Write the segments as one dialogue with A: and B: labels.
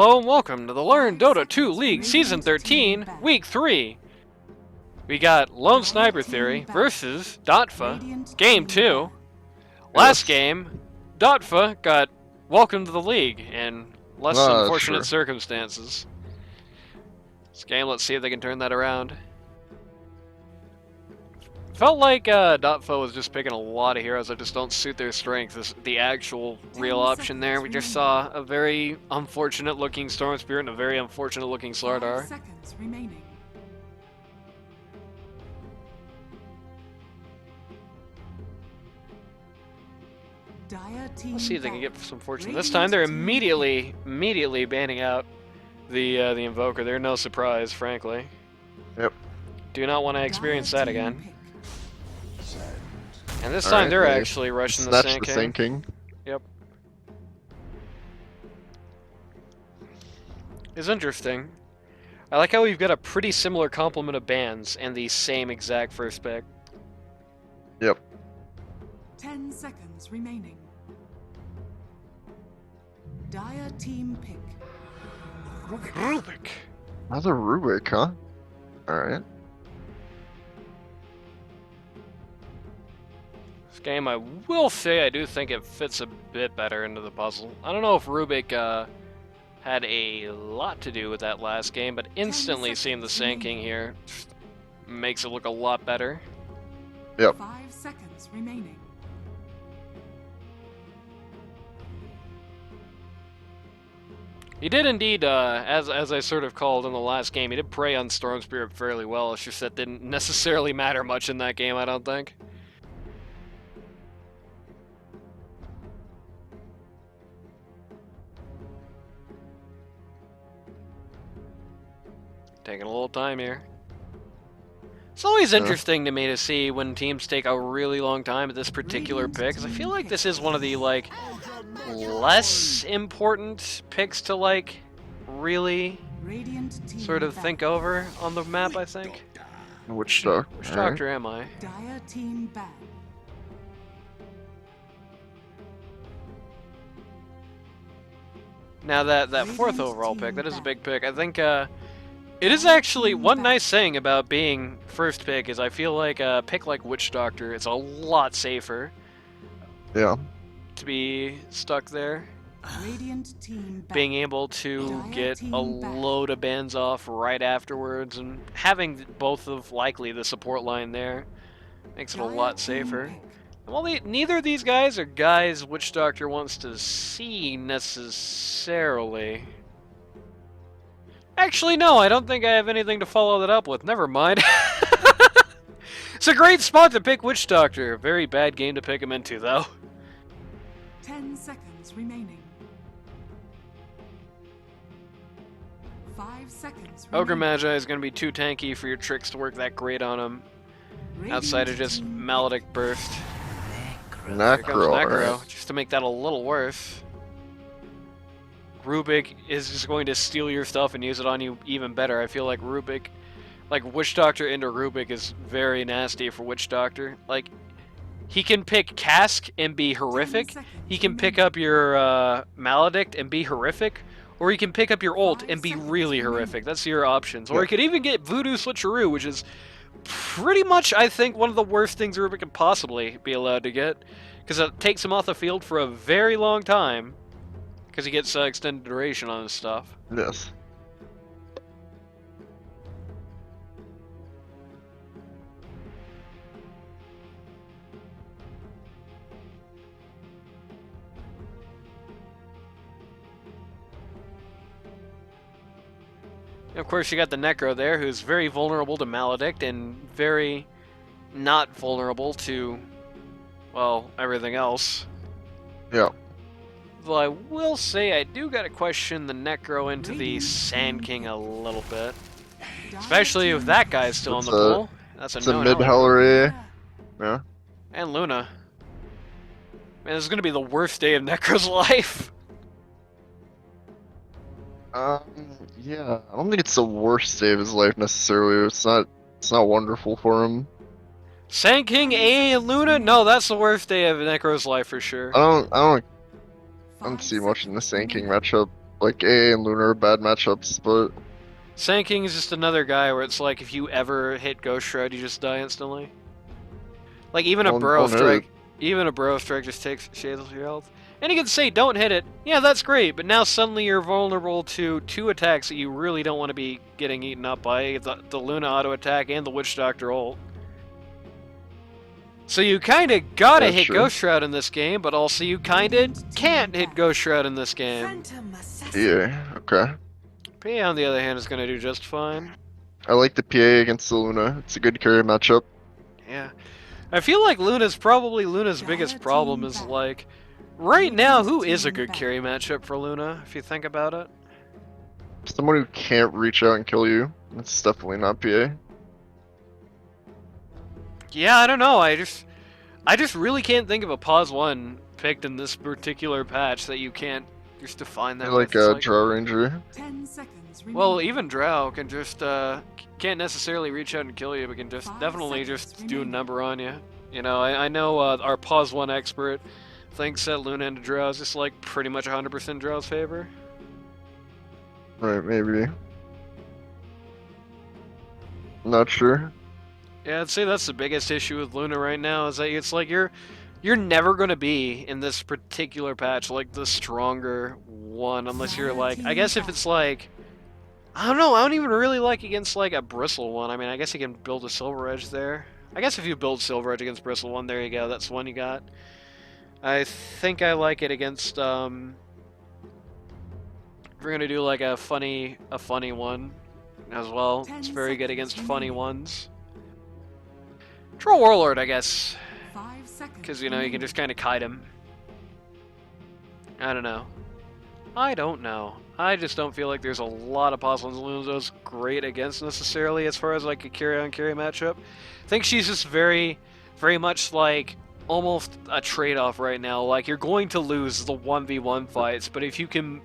A: Hello and welcome to the Learn Dota 2 League Season 13, Week 3. We got Lone Sniper Theory versus DotFE, Game 2. Last game, DotFE got welcomed to the league in less unfortunate circumstances. This game, let's see if they can turn that around. Felt like DotFE was just picking a lot of heroes that just don't suit their strength as the actual real option there. We just saw a very unfortunate looking Storm Spirit and a very unfortunate looking Slardar.
B: 5 seconds remaining.
A: Let's see if they can get some fortune. This time they're immediately banning out the Invoker. They're no surprise, frankly.
C: Yep.
A: Do not want to experience that again. And this time they're actually rushing the Sand King. Yep. It's interesting. I like how we've got a pretty similar complement of bans and the same exact first pick.
C: Yep.
B: 10 seconds remaining. Dire team pick.
A: Rubik.
C: Another Rubik, huh? Alright.
A: This game, I will say, I do think it fits a bit better into the puzzle. I don't know if Rubik had a lot to do with that last game, but instantly seeing the Sand King here makes it look a lot better.
C: Yep.
B: 5 seconds remaining.
A: He did indeed, as I sort of called in the last game, he did prey on Storm Spirit fairly well. It's just that didn't necessarily matter much in that game, I don't think. Taking a little time here. It's always interesting to me to see when teams take a really long time at this particular pick, because I feel like this is one of the, like, less important picks to, like, really sort of think over on the map, I think.
C: Which Doctor?
A: Which Doctor am I?
B: Dire team back.
A: Now that fourth overall pick, that is a big pick. I think, it is actually one nice thing about being first pick is I feel like a pick like Witch Doctor is a lot safer.
C: Yeah.
A: To be stuck there.
B: Radiant team back.
A: Being able to get a load of bans off right afterwards and having both of likely the support line there makes it a lot safer. Well, neither of these guys are guys Witch Doctor wants to see necessarily. Actually, no, I don't think I have anything to follow that up with. Never mind. It's a great spot to pick Witch Doctor. Very bad game to pick him into, though.
B: 10 seconds remaining. 5 seconds remaining.
A: Ogre Magi is going to be too tanky for your tricks to work that great on him. Outside of just Maledict Burst. Here comes Necro, just to make that a little worse. Rubik is just going to steal your stuff and use it on you even better. I feel like Rubik, like Witch Doctor into Rubik is very nasty for Witch Doctor. Like, he can pick Cask and be horrific. He can pick up your Maledict and be horrific. Or he can pick up your ult and be really horrific. That's your options. Or he could even get Voodoo Switcheroo, which is pretty much, I think, one of the worst things Rubik could possibly be allowed to get. Because it takes him off the field for a very long time. Because he gets extended duration on his stuff.
C: Yes.
A: And of course, you got the Necro there, who's very vulnerable to Maledict and very not vulnerable to, well, everything else.
C: Yeah.
A: Though I will say I do gotta question the Necro into the Sand King a little bit. Especially if that guy's still in the pool. That's a no-no.
C: It's a mid-Hellery. Yeah.
A: And Luna. Man, this is gonna be the worst day of Necro's life.
C: Yeah. I don't think it's the worst day of his life necessarily. It's not wonderful for him.
A: Sand King, A, and Luna? No, that's the worst day of Necro's life for sure.
C: I don't see much in the Sand King matchup. like AA and Luna are bad matchups, but
A: Sand King is just another guy where it's like if you ever hit Ghost Shred, you just die instantly. Like even a Burrow
C: don't hit it.
A: Strike, even a Burrow Strike just takes shades of your health. And you can say don't hit it. Yeah, that's great, but now suddenly you're vulnerable to 2 attacks that you really don't want to be getting eaten up by, the Luna auto attack and the Witch Doctor ult. So you kinda gotta
C: That's
A: hit
C: true.
A: Ghost Shroud in this game, but also you kinda can't hit Ghost Shroud in this game.
B: Phantom assassin.
C: Yeah, okay.
A: PA on the other hand is gonna do just fine.
C: I like the PA against the Luna. It's a good carry matchup.
A: Yeah. I feel like Luna's biggest problem is like right now who is a good carry matchup for Luna, if you think about it?
C: Someone who can't reach out and kill you. It's definitely not PA.
A: Yeah, I don't know. I just really can't think of a pause 1 picked in this particular patch that you can't just define that
C: I like
A: with.
C: a
A: It's
C: Draw Ranger.
B: 10 seconds remaining.
A: well, even Drow can just can't necessarily reach out and kill you, but can just
B: 5
A: definitely
B: seconds
A: just do a
B: remaining.
A: number on you. You know, I know our pause 1 expert thinks that Luna into Drow is just like pretty much 100% Drow's favor.
C: Right, maybe. Not sure.
A: Yeah, I'd say that's the biggest issue with Luna right now is that it's like you're never gonna be in this particular patch like the stronger one unless you're like I guess if it's like I don't know, I don't even really like against like a Bristle one. I mean I guess you can build a Silver Edge there. I guess if you build Silver Edge against Bristle one, there you go, that's one you got. I think I like it against if we're gonna do like a funny one as well. It's very good against funny ones. Troll Warlord, I guess.
B: 5 seconds.
A: Because, you know, you can just kind of kite him. I don't know. I just don't feel like there's a lot of possible Luna's great against necessarily as far as like a carry-on-carry matchup. I think she's just very, very much like almost a trade-off right now. Like, you're going to lose the 1v1 fights, but if you can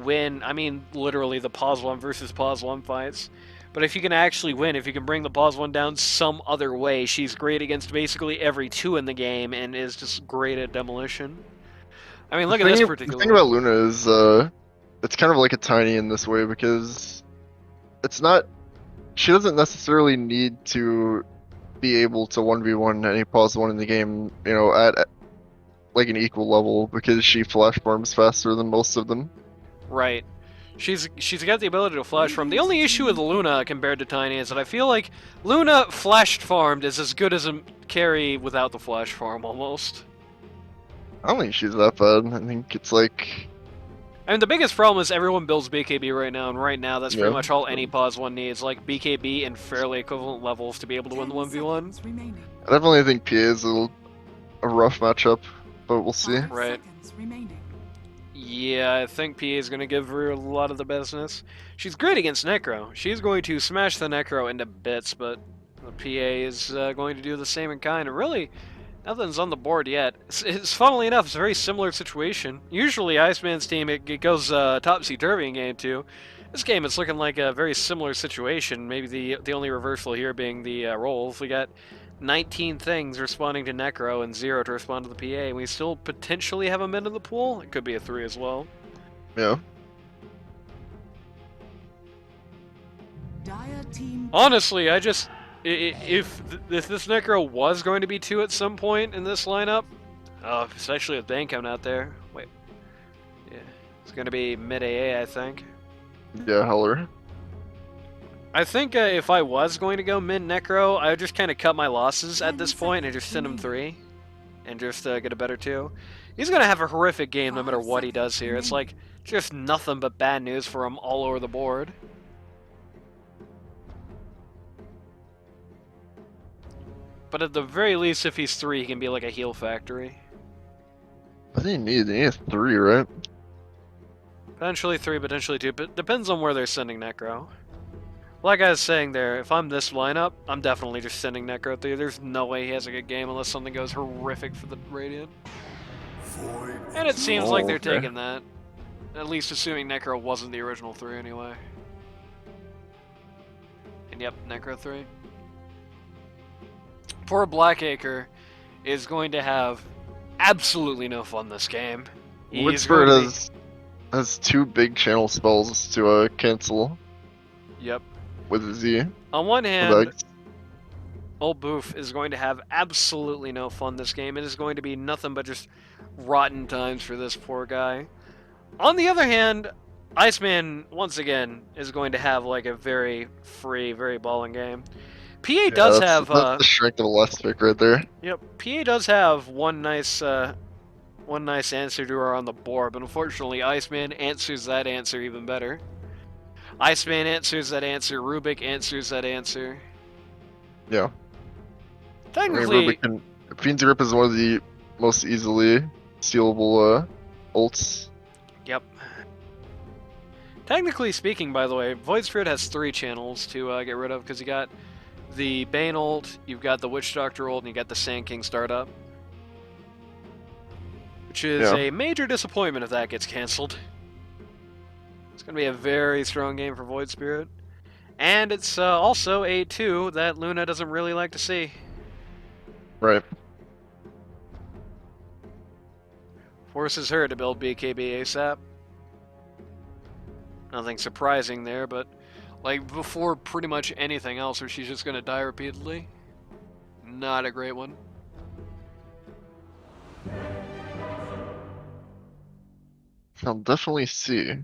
A: win, I mean, literally the pause 1 versus pause 1 fights, but if you can actually win, if you can bring the pause 1 down some other way, she's great against basically every 2 in the game and is just great at demolition. I mean, look at this particular.
C: The thing about Luna is, it's kind of like a tiny in this way because it's not. She doesn't necessarily need to be able to 1v1 any pause 1 in the game, you know, at like an equal level because she flash farms faster than most of them.
A: Right. She's got the ability to flash farm. The only issue with Luna compared to Tiny is that I feel like Luna flash farmed is as good as a carry without the flash farm almost.
C: I don't think she's that bad. I think it's like.
A: I mean, the biggest problem is everyone builds BKB right now, and right now that's pretty
C: Yeah.
A: much all any pause 1 needs, like BKB and fairly equivalent levels to be able to win the 1v1.
B: seconds remaining.
C: I definitely think PA is a rough matchup, but we'll see.
B: 5
A: Right.
B: seconds remaining.
A: Yeah, I think PA is going to give her a lot of the business. She's great against Necro. She's going to smash the Necro into bits, but the PA is going to do the same in kind. And really, nothing's on the board yet. It's funnily enough, it's a very similar situation. Usually, Iceman's team, it goes topsy-turvy in game 2. This game, it's looking like a very similar situation. Maybe the only reversal here being the rolls. We got 19 things responding to Necro and 0 to respond to the PA. We still potentially have a mid in the pool. It could be a 3 as well.
C: Yeah.
B: Dire team.
A: Honestly, I just if this Necro was going to be 2 at some point in this lineup, especially with Bane coming out there. Wait, yeah, it's going to be mid AA, I think.
C: Yeah, Heller.
A: I think if I was going to go mid Necro, I would just kind of cut my losses at this point and just send him 3, and just get a better 2. He's going to have a horrific game no matter what he does here. It's like just nothing but bad news for him all over the board. But at the very least, if he's 3, he can be like a heal factory.
C: What do you need? They need 3, right?
A: Potentially 3, potentially 2, but depends on where they're sending Necro. Like I was saying there, if I'm this lineup, I'm definitely just sending Necro 3. There's no way he has a good game unless something goes horrific for the Radiant. And it seems like they're
C: okay.
A: taking that. At least assuming Necro wasn't the original 3 anyway. And yep, Necro 3. Poor Blackacre is going to have absolutely no fun this game. He's
C: Whisper
A: going to be-
C: has has two big channel spells to cancel
A: Yep.
C: with a Z.
A: On one
C: With
A: hand,
C: X.
A: Old Boof is going to have absolutely no fun this game. It is going to be nothing but just rotten times for this poor guy. On the other hand, Iceman, once again, is going to have like a very free, very balling game. PA
C: Yeah,
A: does
C: that's,
A: have,
C: that's the strength of a last pick right there.
A: yep, PA does have one nice answer to her on the board, but unfortunately, Iceman answers that answer even better. Iceman answers that answer. Rubik answers that answer.
C: Yeah. I mean,
A: Technically,
C: Rubik can. Fiend's Grip is one of the most easily stealable ults.
A: yep. Technically speaking, by the way, Void Spirit has 3 channels to get rid of, because you got the Bane ult, you've got the Witch Doctor ult, and you got the Sand King startup. Which is
C: Yeah.
A: a major disappointment if that gets cancelled. It's going to be a very strong game for Void Spirit. And it's also a 2 that Luna doesn't really like to see.
C: Right.
A: Forces her to build BKB ASAP. Nothing surprising there, but like before pretty much anything else, or she's just going to die repeatedly. Not a great one.
C: I'll definitely see.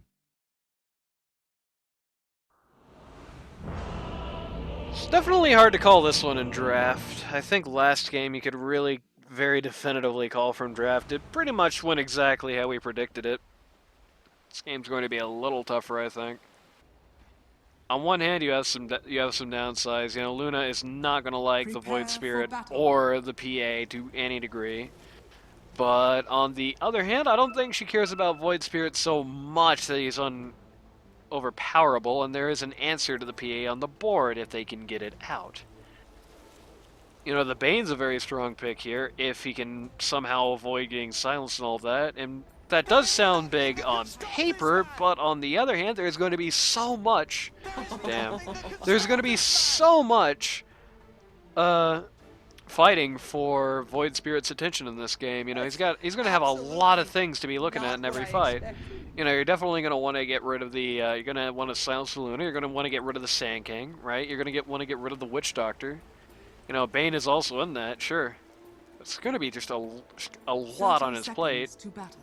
A: It's definitely hard to call this one in draft. I think last game you could really very definitively call from draft. It pretty much went exactly how we predicted it. This game's going to be a little tougher, I think. On one hand, you have some downsides. You know, Luna is not going to like the
B: Prepare
A: Void
B: for
A: Spirit
B: battle.
A: or the PA to any degree. But on the other hand, I don't think she cares about Void Spirit so much that he's overpowerable, and there is an answer to the PA on the board if they can get it out. You know, the Bane's a very strong pick here if he can somehow avoid getting silenced and all that, and that does sound big on paper, but on the other hand, there's going to be so much. Damn. There's going to be so much fighting for Void Spirit's attention in this game. You know, he's going to have a lot of things to be looking at in every fight. You know, you're definitely going to want to get rid of the, you're going to want to silence the Luna, you're going to want to get rid of the Sand King, right? You're going to want to get rid of the Witch Doctor. You know, Bane is also in that, sure. It's going to be just a lot on his plate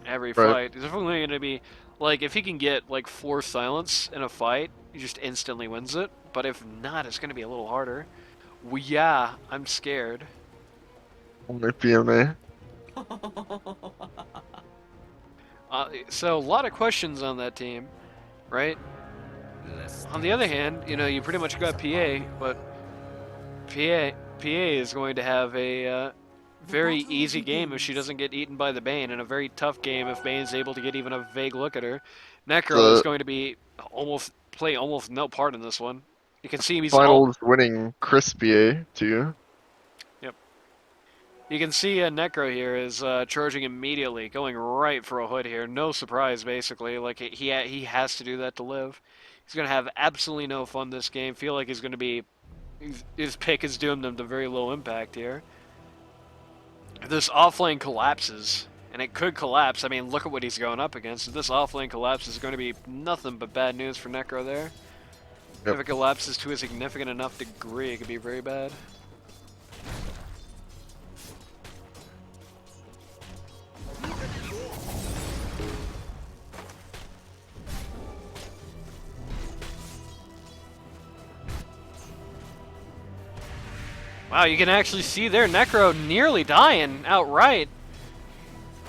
A: every
C: Right.
A: fight. It's definitely going to be, like, if he can get, like, 4 silence in a fight, he just instantly wins it. But if not, it's going to be a little harder. Well, yeah, I'm scared.
C: Only PMA.
A: So, a lot of questions on that team, right? On the other hand, you know, you pretty much got PA, but PA is going to have a very easy game if she doesn't get eaten by the Bane, and a very tough game if Bane's able to get even a vague look at her. Necro is going to be play almost no part in this one. You can see he's
C: Finals winning Chris PA too.
A: Yep. You can see Necro here is charging immediately, going right for a hood here. No surprise, basically. Like he has to do that to live. He's going to have absolutely no fun this game. Feel like he's going to be his pick has doomed him to very low impact here. If this offlane collapses, and it could collapse, I mean, look at what he's going up against. If this offlane collapses, it's going to be nothing but bad news for Necro there.
C: Yep.
A: If it collapses to a significant enough degree, it could be very bad. Wow, you can actually see there Necro nearly dying outright.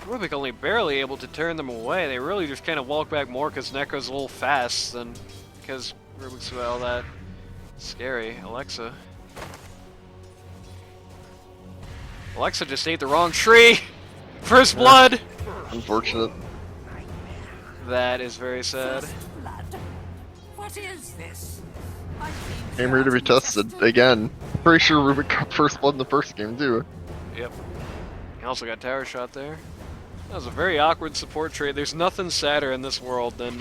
A: Rubik only barely able to turn them away. They really just kind of walk back more because Necro's a little fast than because Rubik's all that scary. Alexa just ate the wrong tree. First blood.
C: Unfortunate.
A: That is very sad.
B: What is this?
C: Game ready to be tested again. Pretty sure Rubik got first blood in the first game too.
A: Yep. He also got tower shot there. That was a very awkward support trade. There's nothing sadder in this world than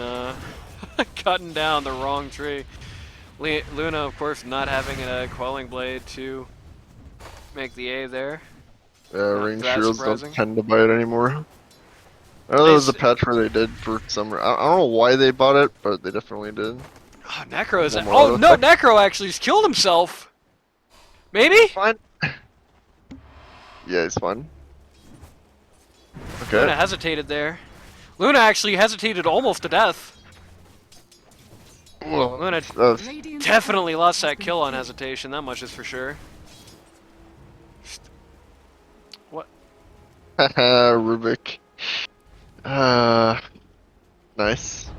A: cutting down the wrong tree. Luna, of course, not having a Quelling Blade to make the A there.
C: Yeah, range
A: that
C: heroes
A: surprising.
C: don't tend to buy it anymore. I know there was a patch where they did for some. I don't know why they bought it, but they definitely did.
A: Oh, Necro is.
C: One more
A: Oh
C: auto
A: no,
C: attack.
A: Necro actually just killed himself. Maybe.
C: Fine. Yeah, he's fine. Okay.
A: Luna hesitated there. Luna actually hesitated almost to death.
C: Well,
A: Luna
B: Radiant's
A: definitely
B: turret
A: lost
B: has
A: that
B: been
A: kill on
B: killed.
A: hesitation. That much is for sure. What?
C: Haha, Rubik. Nice.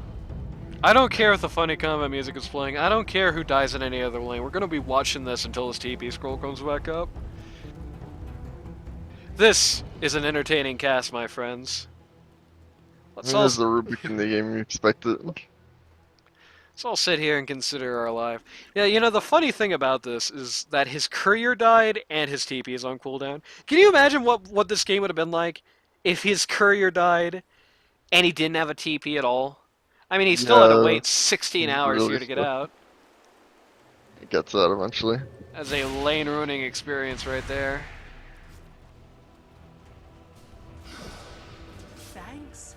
A: I don't care if the funny combat music is playing. I don't care who dies in any other lane. We're gonna be watching this until this TP scroll comes back up. This is an entertaining cast, my friends.
C: I
A: Let's
C: mean,
A: all,
C: there's the Rubik in the game you expect it.
A: let's all sit here and consider our life. Yeah, you know, the funny thing about this is that his courier died and his TP is on cooldown. Can you imagine what this game would have been like if his courier died and he didn't have a TP at all? I mean, he still had to
C: Yeah,
A: wait 16 hours
C: really
A: here to get
C: stuck.
A: out.
C: It gets out eventually.
A: That's a lane ruining experience right there.
B: Thanks.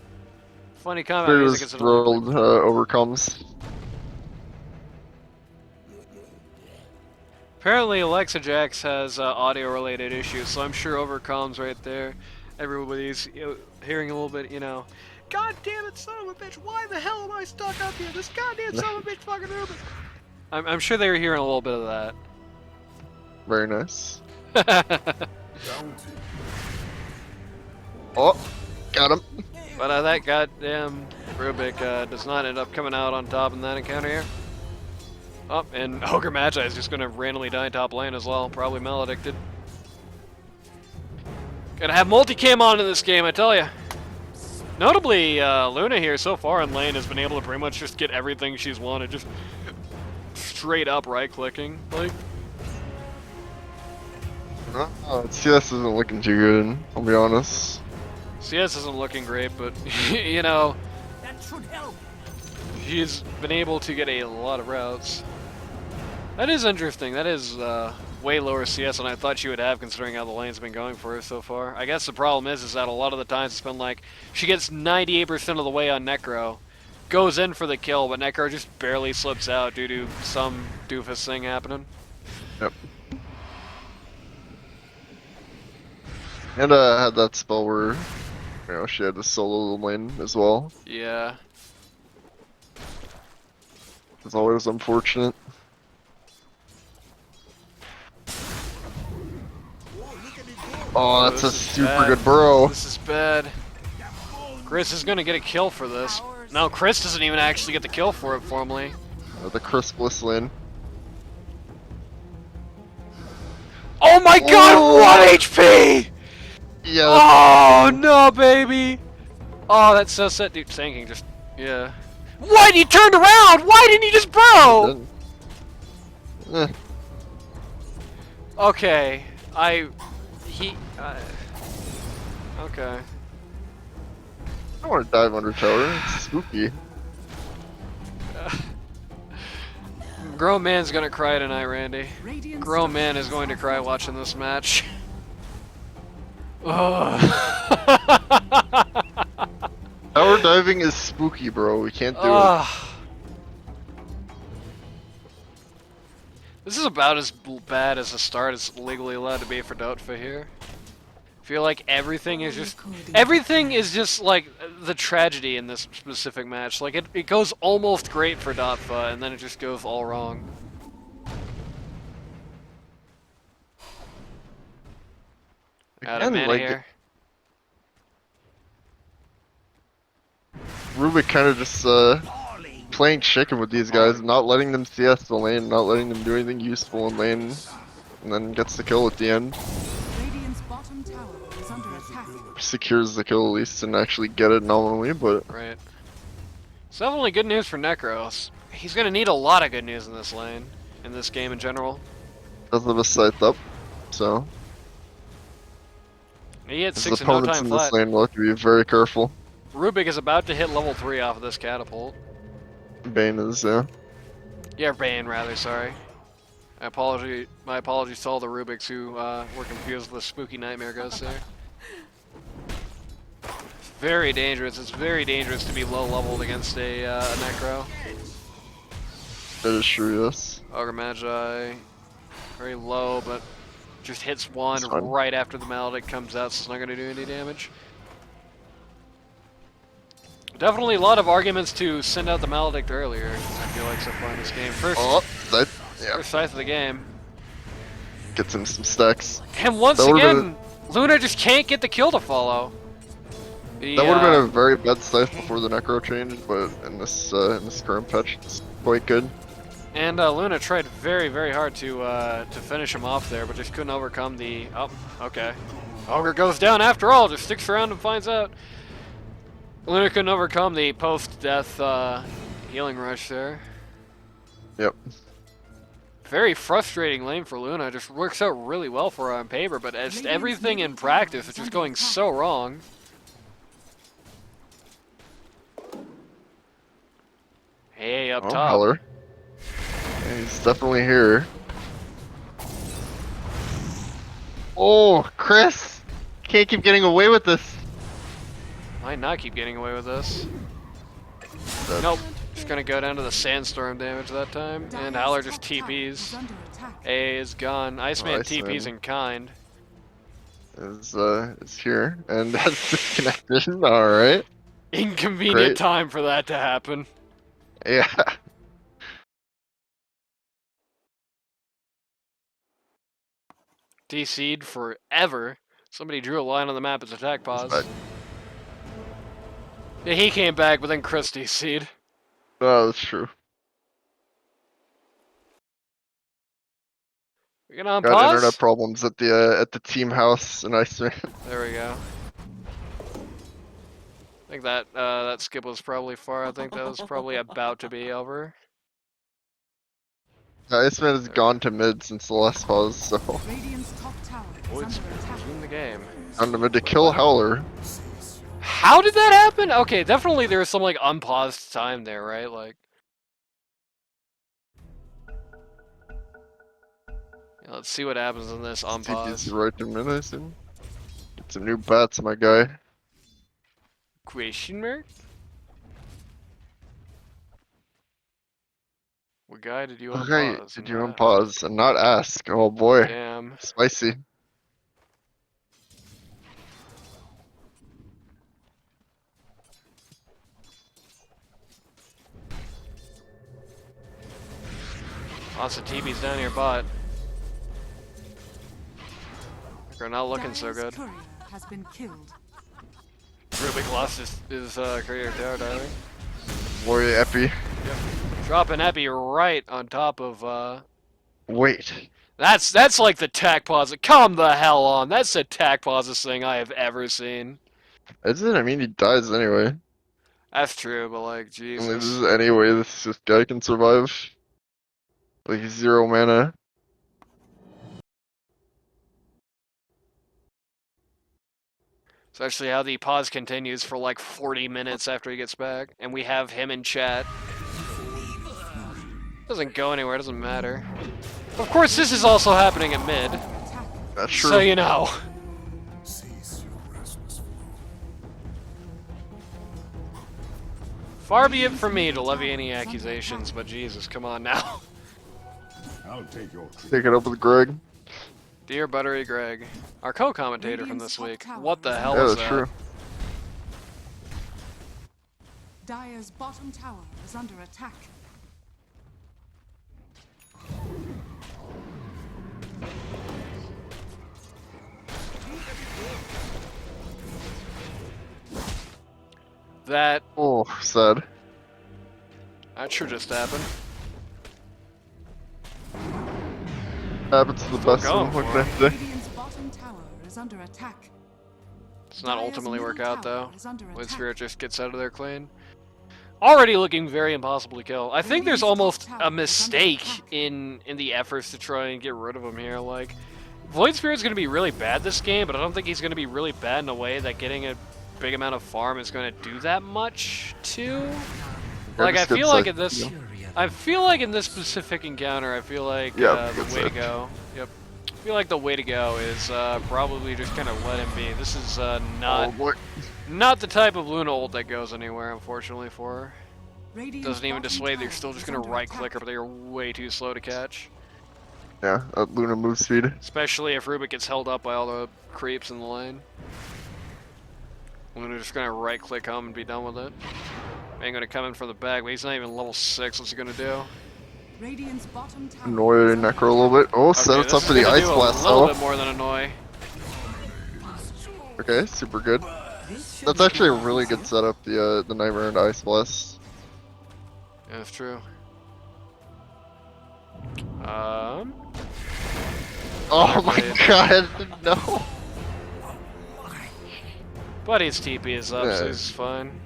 A: Funny combat
C: Very
A: music
C: was
A: is annoying.
C: thrilled overcomes.
A: Apparently, Alexa Jax has audio-related issues, so I'm sure overcomes right there. Everybody's hearing a little bit, you know. God damn it, son of a bitch! Why the hell am I stuck up here? This goddamn son of a bitch fucking Ruben! I'm sure they were hearing a little bit of that.
C: Very nice. Oh, got him.
A: But that goddamn Rubik does not end up coming out on top in that encounter here. Oh, and Ogre Magi is just gonna randomly die top lane as well, probably maledicted. Gotta have multicam on in this game, I tell ya. Notably, Luna here so far in lane has been able to pretty much just get everything she's wanted, just straight up right-clicking. Like,
C: CS isn't looking too good, I'll be honest.
A: CS isn't looking great, but you know,
B: That should help.
A: she's been able to get a lot of routes. That is interesting. That is way lower CS than I thought she would have, considering how the lane's been going for her so far. I guess the problem is that a lot of the times it's been like she gets 98% of the way on Necro, goes in for the kill, but Necro just barely slips out due to some doofus thing happening.
C: Yep. And had that spell where, you know, she had to solo the lane as well.
A: Yeah.
C: It's always unfortunate. Oh, that's a
A: This is
C: super
A: bad.
C: good bro.
A: This is bad. Chris is gonna get a kill for this. No, Chris doesn't even actually get the kill for it formally.
C: The Chris Bliss lane.
A: Oh my god,
C: Oh!
A: 1 HP!
C: Yeah.
A: Oh no, baby! Oh, that's so sad. Dude, Sanking just, yeah. What? He turned around! Why didn't he just bro?
C: Eh,
A: Okay, okay.
C: I don't want to dive under tower. It's spooky.
A: Grown man's gonna cry tonight, Randy.
B: Radiant's
A: Grown man is going to cry watching this match. Oh.
C: Tower diving is spooky, bro. We can't do it.
A: Ah. This is about as bad as a start as legally allowed to be for DotFE here. I feel like everything is just like the tragedy in this specific match. Like it goes almost great for DotFE and then it just goes all wrong. Out of
C: Again,
A: mana
C: like,
A: here.
C: Rubik kind of just playing chicken with these guys, not letting them CS the lane, not letting them do anything useful in lane, and then gets the kill at the end.
B: Radiant's bottom tower is under attack.
C: Secures the kill at least and actually get it nominally, but
A: Right. It's definitely good news for Necros. He's gonna need a lot of good news in this lane, in this game in general.
C: doesn't have a scythe up, so
A: He hit
C: his
A: 6 in no
C: opponents
A: time
C: in this
A: flat.
C: lane will have to be very careful.
A: Rubik is about to hit level 3 off of this catapult.
C: Bane is, yeah.
A: Yeah, Bane, rather, sorry. My apologies to all the Rubiks who were confused with the spooky nightmare ghost there. very dangerous. It's very dangerous to be low leveled against a Necro.
C: That is true, yes.
A: Ogre Magi, very low, but just hits one
C: It's fine.
A: right after the Maledict comes out, so it's not going to do any damage. Definitely a lot of arguments to send out the Maledict earlier, I feel like, so far in this game. First,
C: Yeah.
A: first scythe of the game.
C: Gets him some stacks.
A: And once
C: That would've
A: again, Luna just can't get the kill to follow. The,
C: That would have been a very bad scythe before the Necro changed, but in this current patch, it's quite good.
A: And Luna tried very, very hard to finish him off there, but just couldn't overcome the... Oh, okay. Ogre goes down after all, just sticks around and finds out. Luna couldn't overcome the post-death healing rush there.
C: Yep.
A: Very frustrating lane for Luna. Just works out really well for her on paper, but as everything in practice is just going so wrong. Hey, up top.
C: Heller. Yeah, he's definitely here. Oh, Chris! Can't keep getting away with this.
A: Might not keep getting away with this.
C: That's-
A: Nope. Just gonna go down to the sandstorm damage that time. And Howler just TPs. A is gone. Iceman
C: Iceman.
A: TPs in kind.
C: Is here and that's disconnected. All right.
A: Inconvenient
C: Great.
A: time for that to happen.
C: Yeah.
A: DC'd forever. Somebody drew a line on the map as attack pause.
C: Back.
A: Yeah, he came back, but then Chris DC'd.
C: Oh, that's true.
A: We gonna
C: Got
A: unpause?
C: internet problems at the team house in Iceman.
A: There we go. I think that that skip was probably far. I think that was probably about to be over.
C: Iceman has gone to mid since the last pause, so
B: Radiant's top tower is
A: Void's
B: under attack.
A: in the game.
C: on to mid to kill Howler.
A: How did that happen? Okay, definitely there was some like unpaused time there, right? Like, yeah, let's see what happens in this
C: TP's
A: unpause.
C: right to mid, I assume. Get some new bats, my guy.
A: Question mark? What guy did you
C: Okay,
A: unpause?
C: did you unpause and not ask? Oh boy,
A: Damn.
C: spicy.
A: Lots of TVs down here, bot. They're not looking so
B: Dire's
A: good.
B: courier has been killed.
A: Rubik lost his career tower diving.
C: Boy, Epi.
A: Dropping Epi right on top of
C: Wait.
A: That's like the tack pause. Come the hell on. That's the tack pauses thing I have ever seen.
C: Is it? I mean, he dies anyway.
A: That's true, but like,
C: I mean, this
A: Jesus.
C: is any way this guy can survive. Like, he's 0 mana.
A: Especially how the pause continues for like 40 minutes after he gets back, and we have him in chat. Doesn't go anywhere, doesn't matter. Of course, this is also happening at mid,
B: Attack.
C: That's true.
A: so you know. Far be it from me to levy any accusations, but Jesus, come on now.
D: I'll take your treat.
C: Take it up with Greg.
A: Dear Buttery Greg, our co-commentator from this week. What the hell
C: Yeah,
A: is
C: that's
A: that?
C: true.
B: Dire's bottom tower is under attack.
A: That
C: Oh, sad.
A: should just happen.
C: Happens to the best
A: going
C: of them. What
A: for
C: can I say?
B: Radiant's bottom tower is under attack.
A: Does not
B: Dire's
A: ultimately work
B: middle
A: out though.
B: tower is under
A: When
B: attack.
A: Spirit just gets out of there clean. Already looking very impossible to kill. I think there's almost a mistake in the efforts to try and get rid of him here. Like, Void Spirit's going to be really bad this game, but I don't think he's going to be really bad in a way that getting a big amount of farm is going to do that much to. Like, I
C: just get
A: feel like
C: psyched,
A: in this,
C: you know?
A: I feel like in this specific encounter, I feel like
C: Yeah,
A: the
C: get
A: way to
C: psyched.
A: go. Yep. I feel like the way to go is probably just kind of let him be. This is
C: Oh
A: not
C: boy.
A: Not the type of Luna ult that goes anywhere, unfortunately, for her.
B: Radiant's
A: Doesn't even
B: bottom
A: dissuade, they're
B: tower
A: still just
B: is
A: gonna
B: under
A: right click her,
B: attack.
A: but they're way too slow to catch.
C: Yeah, at Luna move speed.
A: Especially if Rubik gets held up by all the creeps in the lane. Luna's just gonna right click home and be done with it. Ain't gonna come in from the back, but he's not even level 6, what's he gonna do?
B: Radiant's bottom tower
C: Annoy
B: is under
C: Necro a little bit. Oh, set
A: Okay,
C: us
A: this
C: up
A: is
C: for the
A: gonna
C: Ice
A: do a
C: Blast
A: little
C: though.
A: bit more than annoy.
C: Okay, super good.
B: This should
C: That's
B: be
C: actually a
B: easy.
C: really good setup, the Nightmare and Ice Blast.
A: Yeah, that's true.
C: Oh my
A: Okay.
C: god, no!
A: But his TP is up, so
C: Yeah.
A: he's fine.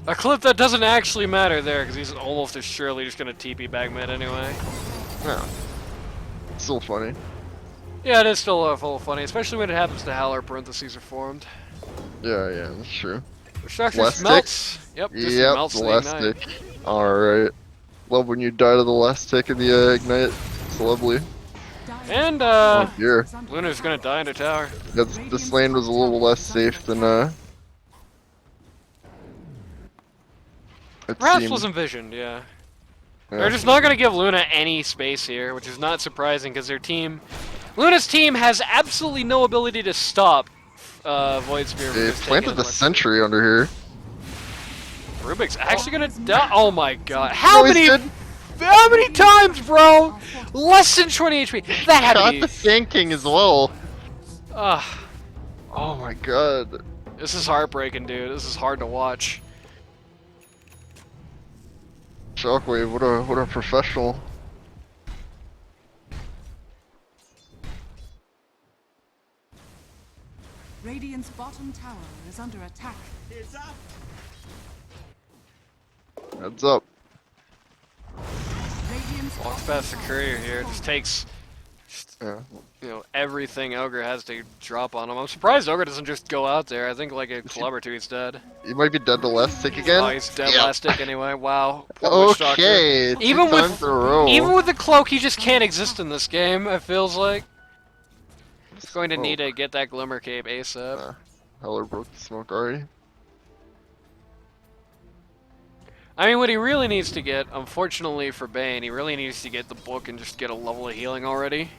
A: A clip that doesn't actually matter there, because he's almost as surely just gonna TP back mid anyway.
C: Yeah. Still funny.
A: Yeah, it is still a little funny, especially when it happens to Howler parentheses are formed.
C: Yeah, that's true.
A: Which Doctor
C: Last
A: melts. Yep, just
C: Yep,
A: melts
C: the
A: the
C: last
A: ignite.
C: tick. Alright. Love when you die to the last tick of the Ignite. It's lovely.
B: Dire's
A: And,
B: bottom tower
C: dear.
B: is under
A: Luna's gonna
B: attack.
A: die in a tower.
C: This lane was a little less safe than it
A: Perhaps
C: seemed.
A: was envisioned, yeah.
C: Yeah.
A: They're just not gonna give Luna any space here, which is not surprising because their team, Luna's team has absolutely no ability to stop Void Spear. from
C: They
A: just taking
C: planted
A: as
C: the
A: much-
C: sentry under here.
A: Rubik's actually gonna die. Oh my god! How
C: No, he's
A: many?
C: dead.
A: How many times, bro? Less than 20 HP. That had to
C: Got
A: be.
C: the Sand King as well.
A: Ugh.
C: Oh my god.
A: This is heartbreaking, dude. This is hard to watch.
C: Shockwave, what a professional.
B: Radiant's bottom tower is under attack.
C: Heads up.
B: Radiant's
A: Walks
B: bottom
A: past the
B: tower
A: courier
B: is
A: here.
B: falling.
A: Just takes,
C: Yeah.
A: you know, everything Ogre has to drop on him. I'm surprised Ogre doesn't just go out there. I think like a club or two he's dead.
C: He might be dead to last tick again.
A: Oh, he's dead
C: Yep.
A: last tick anyway. Wow. Poor Witch Doctor.
C: Okay,
A: Even
C: two
A: with-
C: times in a row.
A: Even with the cloak, he just can't exist in this game. It feels like he's going to need to get that Glimmer Cape ASAP.
C: Heller broke the smoke already.
A: I mean, what he really needs to get, unfortunately for Bane, he really needs to get the book and just get a level of healing already.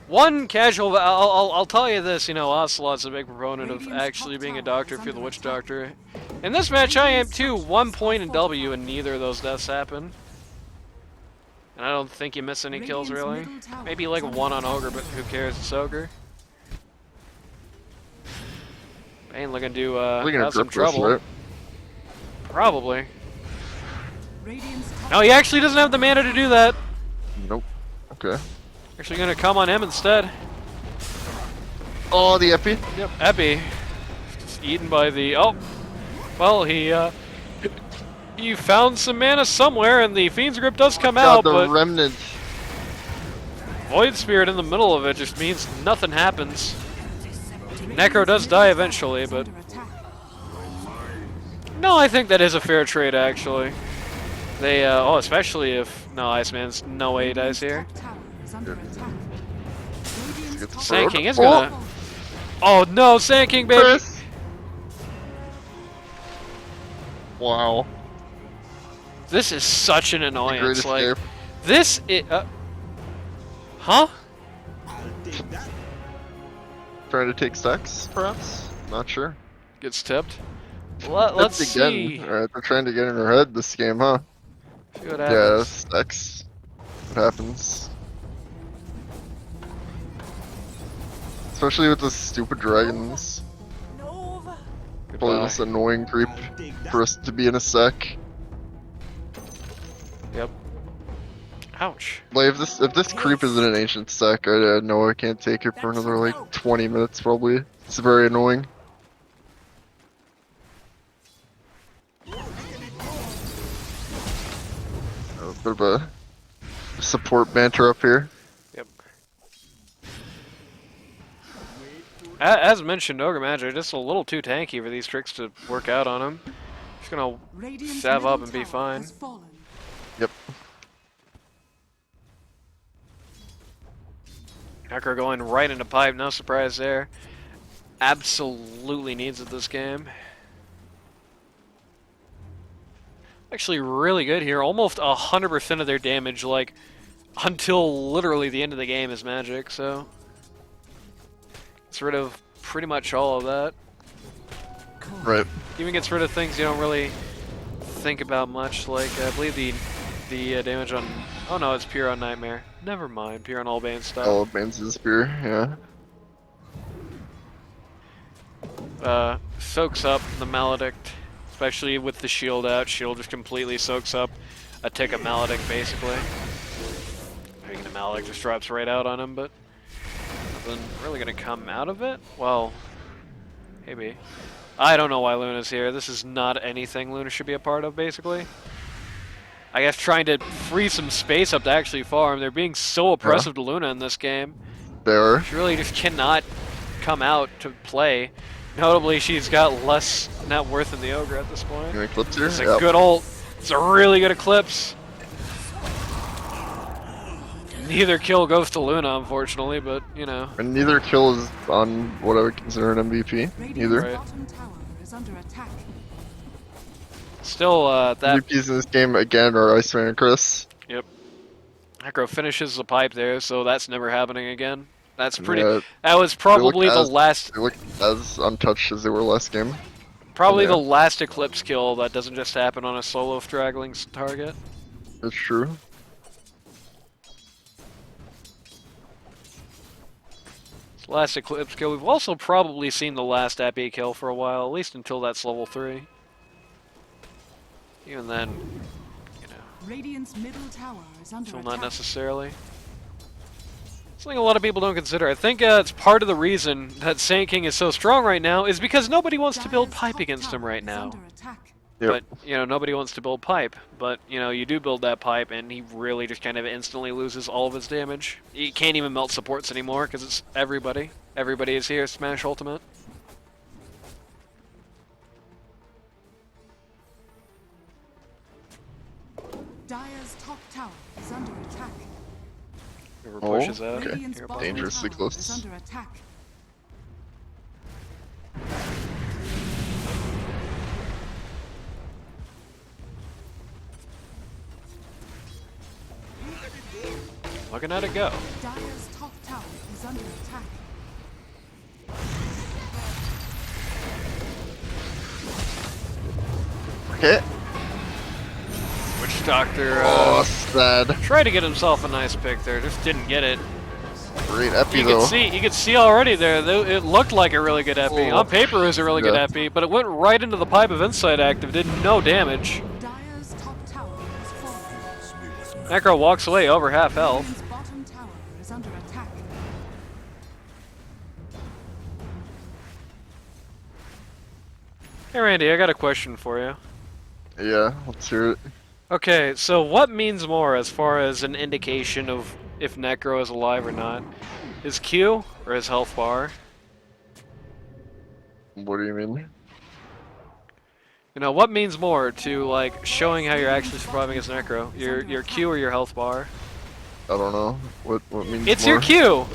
A: One casual, I'll tell you this, you know, Ocelot's a big proponent of
B: Radiant's
A: actually
B: top
A: being a
B: tower
A: doctor
B: is
A: if you're the
B: under
A: Witch
B: attack.
A: Doctor. In this match, I am too. 1 point in W, and neither of those deaths happen. And I don't think you miss any kills,
B: Radiant's
A: really.
B: middle tower
A: Maybe
B: is
A: like
B: under
A: one on
B: attack.
A: Ogre, but who cares? It's Ogre. Bane looking to
C: We're gonna
A: have some
C: grip this,
A: trouble.
C: right?
A: Probably.
B: Radiant's top
A: No, he actually doesn't have the mana to do that.
C: Nope. Okay.
A: Actually gonna come on him instead.
C: Oh, the Epi.
A: Yep, Epi. Just eaten by the... Oh! Well, he found some mana somewhere, and the Fiend's Grip does come
C: God,
A: out,
C: the
A: but
C: remnant.
A: Void Spirit in the middle of it just means nothing happens. Necro does die eventually,
B: is
A: but...
B: under attack.
A: No, I think that is a fair trade, actually. They, oh, especially if... No, Iceman's no way he dies here.
B: Top tower is under attack. Radiant's
C: Get the
B: top
A: Sand
C: Road.
A: King is
C: Oh!
A: gonna... Oh no, Sand King, baby!
C: Chris. Wow.
A: This is such an
C: The
A: annoyance,
C: great
A: like...
C: escape.
A: This is... Huh?
C: Trying to take stacks, perhaps? Not sure.
A: Gets tipped. Let's
C: Tipped
A: see.
C: again. Alright, they're trying to get in her head this game, huh?
A: See what
C: Yeah,
A: happens.
C: stacks. What happens? Especially with the stupid dragons. Probably
A: Goodbye.
C: this annoying creep for us to be in a sec.
A: Yep. Ouch.
C: Like if this creep is in an ancient sec, I know I can't take it for another like 20 minutes probably. It's very annoying. A bit of a support banter up here.
A: Yep. As mentioned, Ogre Magic just a little too tanky for these tricks to work out on him. Just gonna
B: Radiant's
A: salve up
B: middle
A: and be
B: tower
A: fine.
B: has fallen.
C: Yep.
A: Necro going right into pipe, no surprise there. Absolutely needs it this game. Actually really good here. Almost 100% of their damage, like, until literally the end of the game is magic, so... Gets rid of pretty much all of that.
C: Right.
A: Even gets rid of things you don't really think about much, like, I believe the damage on... Oh no, it's pure on Nightmare. Never mind, pure on all Bane stuff.
C: All Bane's spear, yeah.
A: Soaks up the Maledict, especially with the shield out. Shield just completely soaks up a tick of Maledict, basically. I mean, the Maledict just drops right out on him, but nothing really gonna come out of it. Well, maybe. I don't know why Luna's here. This is not anything Luna should be a part of, basically. I guess trying to free some space up to actually farm. They're being so oppressive to Luna in this game.
C: They are.
A: She really just cannot come out to play. Notably, she's got less net worth than the Ogre at this point.
C: You eclipse here?
A: It's a good ult. It's a really good eclipse. Neither kill goes to Luna, unfortunately, but, you know.
C: And neither kill is on what I would consider an MVP. Neither.
A: Right.
B: Bottom tower is under attack.
A: Still, that...
C: MVPs in this game, again, are Iceman and Chris.
A: Yep. Necro finishes the pipe there, so that's never happening again. That's pretty...
C: Yeah,
A: that was probably the last...
C: They look as untouched as they were last game.
A: Probably
C: Yeah.
A: the last Eclipse kill that doesn't just happen on a solo straggling target.
C: That's true.
A: Last Eclipse kill. We've also probably seen the last Epi kill for a while, at least until that's level 3. Even then, you know,
B: Radiant's middle tower is under
A: still
B: attack.
A: not necessarily. Something a lot of people don't consider. I think it's part of the reason that Sand King is so strong right now is because nobody wants to build
B: Dire's
A: pipe
B: top
A: against him
B: tower
A: right
B: is
A: now.
B: under attack.
C: Yep.
A: But, you know, nobody wants to build pipe. But, you know, you do build that pipe, and he really just kind of instantly loses all of his damage. He can't even melt supports anymore, because it's everybody. Everybody is here, Smash Ultimate.
B: Dire's top tower is under attack.
A: Whoever
C: Oh,
A: pushes out.
C: okay.
B: Radiant's
A: Here,
B: bottom
C: Dangerously
B: tower
C: close.
B: is under attack.
A: Looking at it go.
B: Dire's top tower is under attack.
C: Okay.
A: Witch Doctor
C: Oh, sad.
A: tried to get himself a nice pick there, just didn't get it.
C: Great epi
A: You
C: though.
A: could see already there, it looked like a really good epi.
C: Oh.
A: On paper it was a really good
C: Yeah.
A: epi, but it went right into the pipe of Insight Active, did no damage.
B: Dire's top tower is falling.
A: Necro walks away over half health.
B: Radiant's bottom tower is under attack.
A: Hey Randy, I got a question for you.
C: Yeah, let's hear it.
A: Okay, so what means more as far as an indication of if Necro is alive or not? His Q or his health bar?
C: What do you mean?
A: You know, what means more to, like, showing how you're actually surviving as Necro? Your Q or your health bar?
C: I don't know. What means
A: It's
C: more?
A: your Q!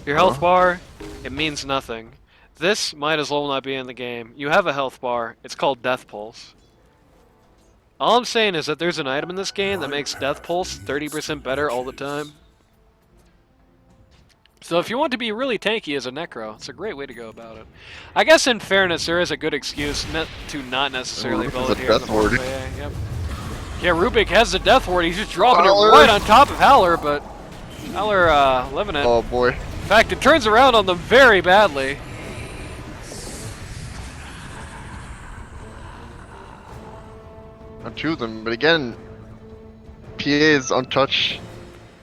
A: Your health
C: Huh?
A: bar, it means nothing. This might as well not be in the game. You have a health bar, it's called Death Pulse. All I'm saying is that there's an item in this game that makes Death Pulse 30% better all the time. So if you want to be really tanky as a Necro, it's a great way to go about it. I guess in fairness, there is a good excuse to not necessarily
C: Rubik
A: build
C: has
A: it
C: a
A: here. as
C: Death
A: a
C: Ward.
A: Hallway, yep. Yeah, Rubik has the Death Ward. He's just dropping
C: Howler.
A: it right on top of Howler, but Howler living it.
C: Oh boy.
A: In fact, it turns around on them very badly.
C: On two of them, but again, PA is untouched.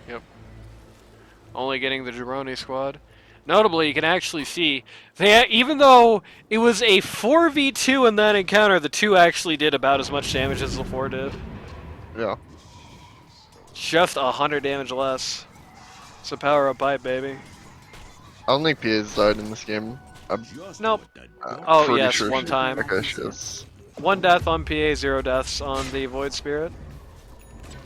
A: Yep. Only getting the Jabroni squad. Notably, you can actually see, even though it was a 4v2 in that encounter, the 2 actually did about as much damage as the 4 did.
C: Yeah.
A: Just 100 damage less. It's the power of pipe, baby.
C: I don't think PA's died in this game.
A: Nope.
C: I'm
A: Oh,
C: pretty
A: yes,
C: sure
A: one
C: she-
A: time.
C: Okay, she is.
A: 1 death on PA, 0 deaths on the Void Spirit.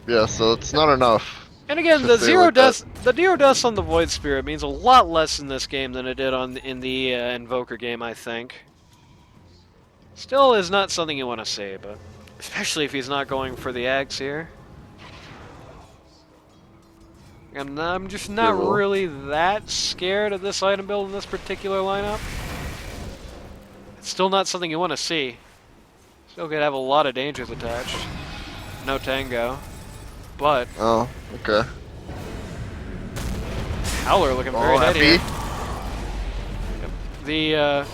C: Yeah, so it's not enough.
A: And again,
C: Should
A: the
C: say
A: zero
C: like that.
A: deaths on the Void Spirit means a lot less in this game than it did in the Invoker game, I think. Still is not something you want to say, but especially if he's not going for the axe here. And I'm just not
C: Zero.
A: really that scared of this item build in this particular lineup. It's still not something you want to see. Still could have a lot of dangers attached. No tango. But
C: Oh, okay.
A: Howler looking very dead
C: Epi.
A: here.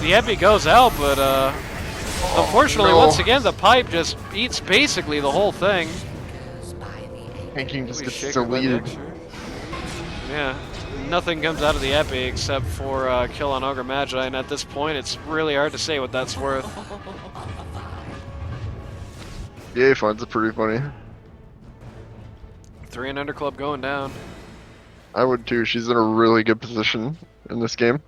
A: The Epi goes out, but unfortunately,
C: no.
A: once again, the pipe just eats basically the whole thing.
C: Tanking just
A: We
C: gets
A: shake her by the
C: deleted.
A: extra. Yeah, nothing comes out of the Epi except for kill on Ogre Magi, and at this point, it's really hard to say what that's worth.
C: Yeah, he finds it pretty funny.
A: 3 and under club going down.
C: I would too. She's in a really good position in this game.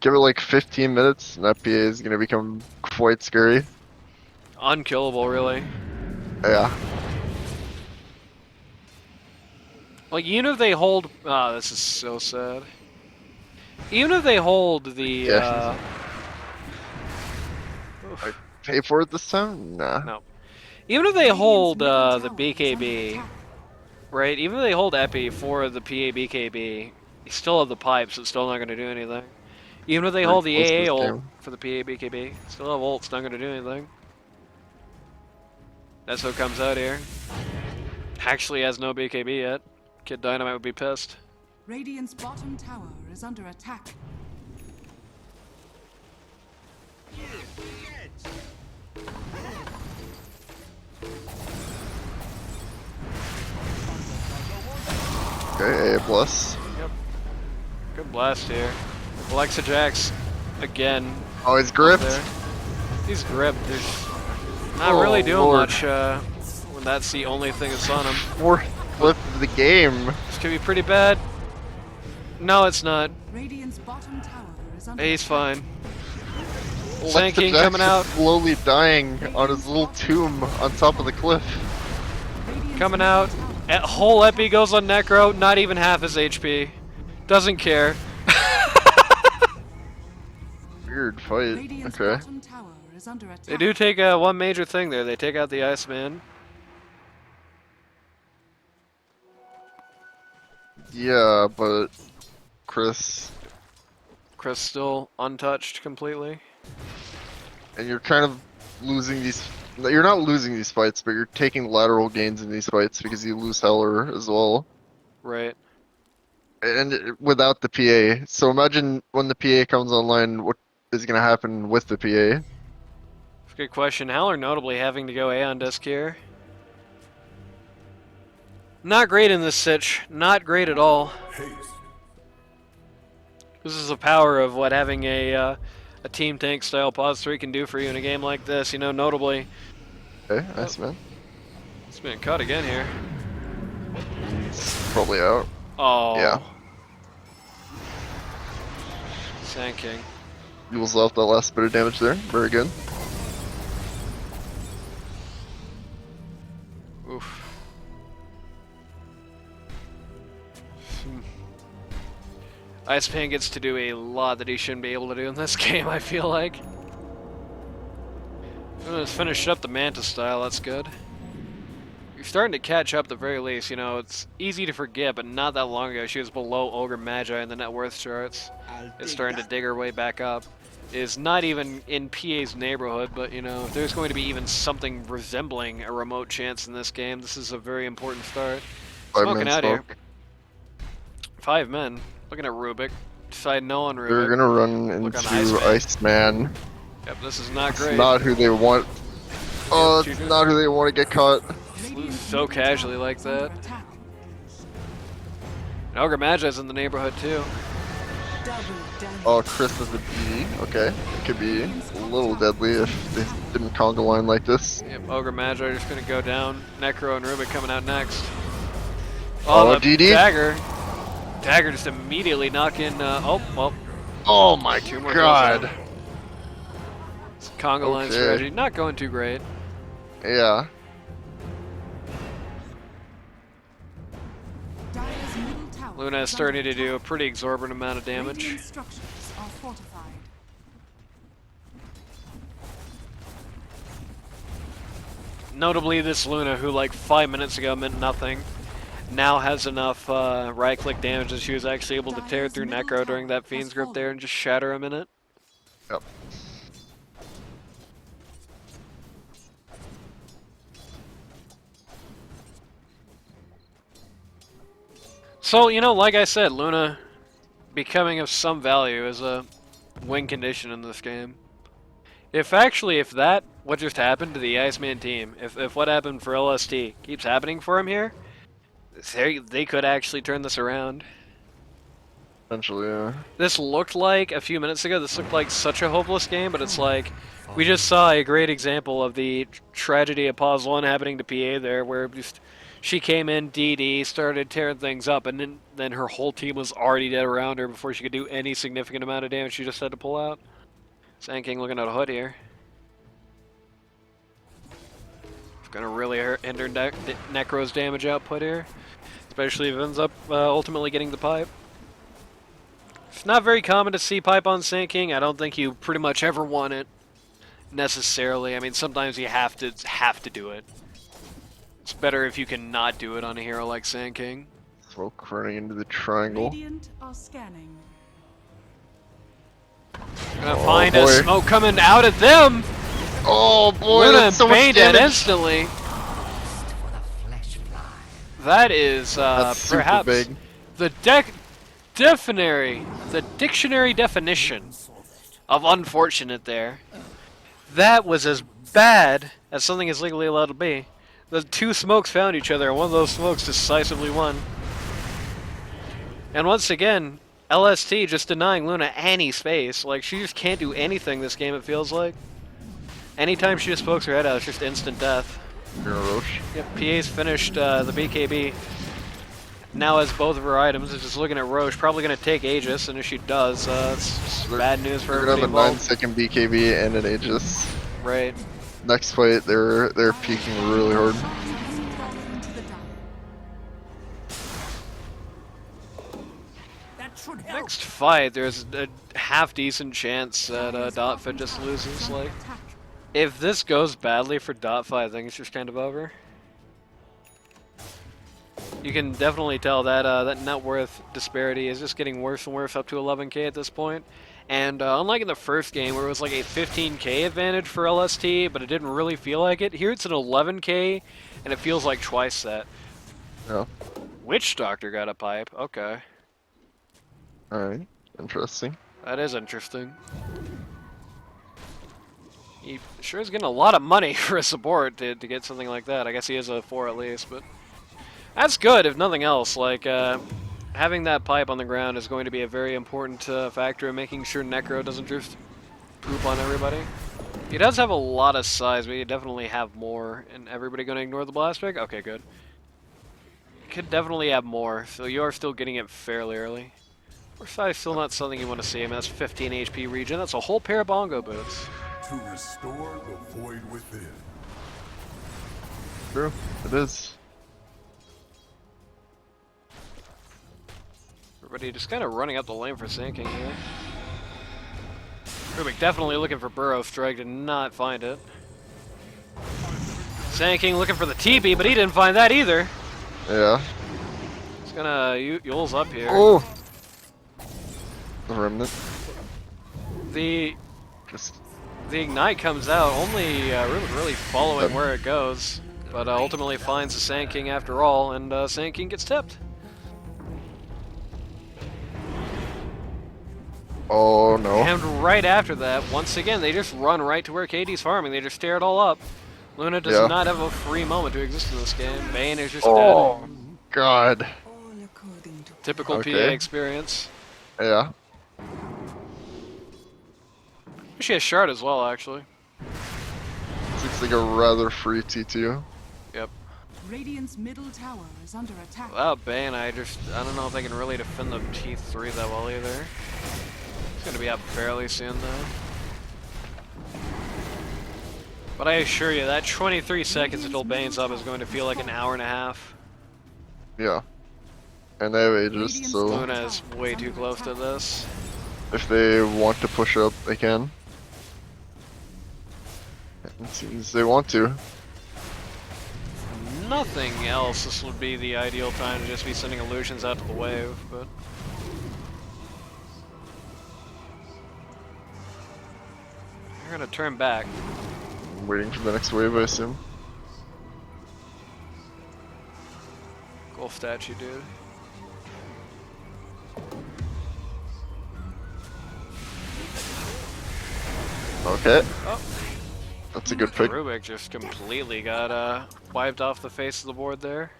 C: Give it like 15 minutes, and that PA is going to become quite scary.
A: Unkillable, really.
C: Yeah.
A: Like, even if they hold... Ah, this is so sad. Even if they hold the...
C: Yeah, Pay for it this time? Nah.
A: No. Even if they hold the BKB, right? Even if they hold Epi for the PA BKB, you still have the pipes, it's still not going to do anything. Even if they
C: Pretty
A: hold the
C: close to
A: AA
C: this
A: ult
C: game.
A: for the PA BKB, still have ult, it's not going to do anything. That's what comes out here. Actually has no BKB yet. Kid Dynamite would be pissed.
B: Radiant's bottom tower is under attack.
C: Okay, A plus.
A: Yep. Good blast here. Alexa Jax, again.
C: Oh, he's
A: up
C: gripped.
A: there. He's gripped. There's not
C: Oh,
A: really doing
C: Lord.
A: much when that's the only thing that's on him.
C: Fourth flip of the game.
A: This could be pretty bad. No, it's not.
B: Radiant's bottom tower is under
A: He's
B: attack.
A: fine.
C: Alexa
A: Sanking
C: Jackson
A: coming out.
C: slowly dying on his little tomb on top of the cliff.
B: Radiant's
A: Coming
B: middle
A: out.
B: tower
A: Whole Epi goes on Necro, not even half his HP. Doesn't care.
C: Weird fight.
B: Radiant's
C: Okay.
B: bottom tower is under attack.
A: They do take one major thing there. They take out the Iceman.
C: Yeah, but Chris,
A: Chris still untouched completely.
C: and you're kind of losing these. You're not losing these fights, but you're taking lateral gains in these fights because you lose Heller as well,
A: Right.
C: and without the PA. So imagine when the PA comes online, what is going to happen with the PA?
A: Good question. Howler notably having to go A on disc here. Not great in this sitch. Not great at all.
D: Haste.
A: This is the power of what having a team tank style pause 3 can do for you in a game like this. You know, notably,
C: Okay, nice man.
A: it's been cut again here.
C: He's probably out.
A: Oh.
C: Yeah.
A: Sand King.
C: Equals off that last bit of damage there. Very good.
A: Oof. Iceman gets to do a lot that he shouldn't be able to do in this game, I feel like. Let's finish up the Mantis style, that's good. You're starting to catch up at the very least, you know, it's easy to forget, but not that long ago she was below Ogre Magi in the net worth charts. It's starting to dig her way back up. Is not even in PA's neighborhood, but you know, if there's going to be even something resembling a remote chance in this game, this is a very important start. Smoking out here. 5 men. Looking at Rubik. Decide no on Rubik.
C: They're gonna run
A: Look on
C: into Iceman.
A: Yep, this is not
C: It's
A: great.
C: not who they want. Oh,
A: Yeah,
C: it's not who they want to get caught.
B: Radiant's
A: so
B: middle
A: casually
B: tower
A: like
B: is under
A: that.
B: attack.
A: And Ogre Magi's in the neighborhood too.
B: Double damage.
C: Oh, Chris is a BD. Okay, it could be a little deadly if they didn't conga line like this.
A: Yep, Ogre Magi just gonna go down. Necro and Rubik coming out next.
C: Oh,
A: the
C: DD?
A: Dagger. Dagger just immediately knocking. Oh, well,
C: Oh my
A: two more
C: god.
A: kills out. Conga line
C: Okay.
A: strategy not going too great.
C: Yeah.
A: Luna is starting to do a pretty exorbitant amount of damage.
B: Radiant structures are fortified.
A: Notably, this Luna, who like 5 minutes ago meant nothing, now has enough right-click damage that she was actually able to tear through Necro during that Fiend's Grip there and just shatter him in it.
C: Yep.
A: So, you know, like I said, Luna becoming of some value is a win condition in this game. If what just happened to the Iceman team, if what happened for LST keeps happening for him here, they could actually turn this around.
C: Eventually, yeah.
A: This looked like, a few minutes ago, this looked like such a hopeless game, but it's like, we just saw a great example of the tragedy of Pause 1 happening to PA there, where just she came in, DD, started tearing things up, and then her whole team was already dead around her before she could do any significant amount of damage. She just had to pull out. Sand King looking at a hood here. It's gonna really hinder Necro's damage output here, especially if it ends up ultimately getting the pipe. It's not very common to see pipe on Sand King. I don't think you pretty much ever want it necessarily. I mean, sometimes you have to do it. It's better if you can not do it on a hero like Sand King.
C: Smoke running into the triangle.
B: Radiant are scanning.
A: Gonna find a smoke coming out at them.
C: Oh boy,
A: Luna
C: that's so much
A: banned it
C: damage.
A: instantly. That is
C: That's
A: perhaps
C: super big.
A: the dictionary definition of unfortunate there. That was as bad as something is legally allowed to be. The two smokes found each other, and one of those smokes decisively won. And once again, LST just denying Luna any space. Like, she just can't do anything this game, it feels like. Anytime she just pokes her head out, it's just instant death.
C: You're a Roche.
A: Yep, PA's finished the BKB. Now has both of her items. Is just looking at Roche. Probably going to take Aegis, and if she does, it's bad news for
C: They're
A: everybody
C: gonna have a
A: involved.
C: 9-second BKB and an Aegis.
A: Right.
C: Next fight, they're peeking really hard.
A: Next fight, there's a half-decent chance that DotFE just loses. Like, if this goes badly for DotFE, I think it's just kind of over. You can definitely tell that that net worth disparity is just getting worse and worse up to 11k at this point. And unlike in the first game where it was like a 15k advantage for LST, but it didn't really feel like it, here it's an 11k and it feels like twice that.
C: Yeah.
A: Witch Doctor got a pipe, okay.
C: Alright, interesting.
A: That is interesting. He sure is getting a lot of money for a support to get something like that. I guess he is a 4 at least, but that's good if nothing else. Like, having that pipe on the ground is going to be a very important factor in making sure Necro doesn't just poop on everybody. He does have a lot of size, but he definitely have more. And everybody going to ignore the blast pick? Okay, good. Could definitely have more, so you are still getting it fairly early. Or size still not something you want to see. I mean, that's 15 HP regen. That's a whole pair of bongo boots.
D: To restore the void within.
C: True, it is.
A: Everybody just kind of running up the lane for Sand King here. Rubik definitely looking for Burrow Strike, did not find it. Sand King looking for the TP, but he didn't find that either.
C: Yeah.
A: He's gonna Yule's up here.
C: Oh! The remnant.
A: The
C: Just
A: Ignite comes out, only Rubik really following where it goes, but ultimately finds the Sand King after all, and Sand King gets tipped.
C: oh no.
A: And right after that, once again, they just run right to where KD's farming. They just tear it all up. Luna does not have a free moment to exist in this game. Bane is just
C: Oh
A: dead.
C: god.
A: Typical PA
C: Okay.
A: experience.
C: Yeah.
A: She has Shard as well, actually.
C: Seems like a rather free T2.
A: Yep.
B: Radiant's middle tower is under attack.
A: Without Bane, I don't know if they can really defend the T3 that well either. It's gonna be up fairly soon though. But I assure you, that 23 seconds until Bane's up is going to feel like an hour and a half.
C: Yeah. And they have Aegis, so
A: Luna is way too close to this.
C: if they want to push up, they can. It seems they want to.
A: Nothing else, this would be the ideal time to just be sending illusions out to the wave, but... They're gonna turn back.
C: I'm waiting for the next wave, I assume.
A: Gold statue, dude.
C: Okay,
A: Oh,
C: that's a good pick.
A: Rubik just completely got wiped off the face of the board there.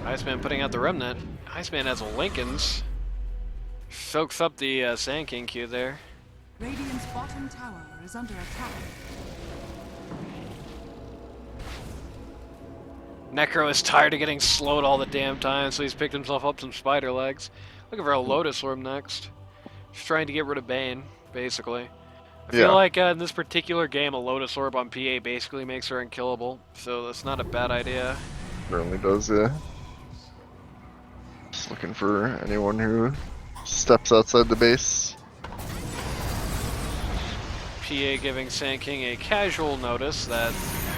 A: Iceman putting out the remnant. Iceman has Lincoln's. Soaks up the Sand King Q there.
B: Radiant's bottom tower is under attack.
A: Necro is tired of getting slowed all the damn time, so he's picked himself up some spider legs. Looking for a Lotus Orb next. Just trying to get rid of Bane, basically. I feel like in this particular game, a Lotus Orb on PA basically makes her unkillable, so that's not a bad idea.
C: Certainly does, yeah. Just looking for anyone who steps outside the base.
A: PA giving Sand King a casual notice that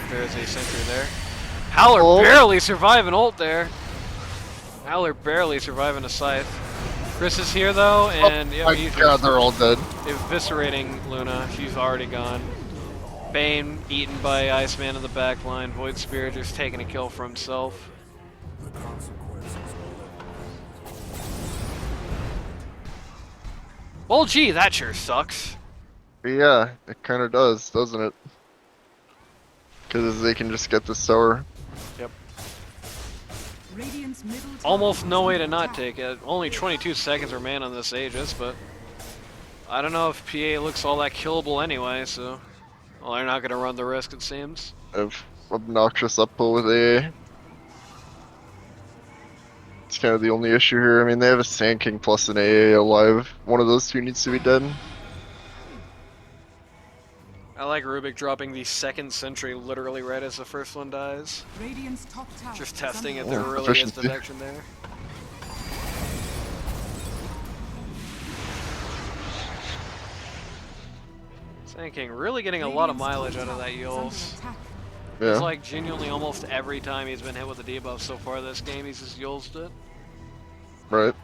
A: there's a sentry there. Howler barely surviving ult there. Howler barely surviving a scythe. Chris is here though, and
C: Oh my
A: he's
C: god,
A: just
C: they're all dead.
A: eviscerating Luna. She's already gone. Bane eaten by Iceman in the back line. Void Spirit just taking a kill for himself.
D: The consequences.
A: Well, gee, that sure sucks.
C: Yeah, it kind of does, doesn't it? Because they can just get this tower.
A: Yep.
B: Radiant's middle tower
A: Almost no
B: is
A: way
B: under
A: to not
B: attack.
A: take it. Only 22 seconds remain on this Aegis, but I don't know if PA looks all that killable anyway, so well, they're not going to run the risk, it seems.
C: Of obnoxious uppull with AA. It's kind of the only issue here. I mean, they have a Sand King plus an AA alive. One of those two needs to be dead.
A: I like Rubik dropping the second sentry literally right as the first one dies.
B: Radiant's top tower
A: Just
B: is
A: testing if
B: under
A: there
C: Oh,
A: really is
C: efficiency.
A: detection there. Sand King really getting a lot of mileage out of that Yules.
C: Yeah.
A: It's like genuinely almost every time he's been hit with a debuff so far this game, he's just Yulesed it.
C: Right.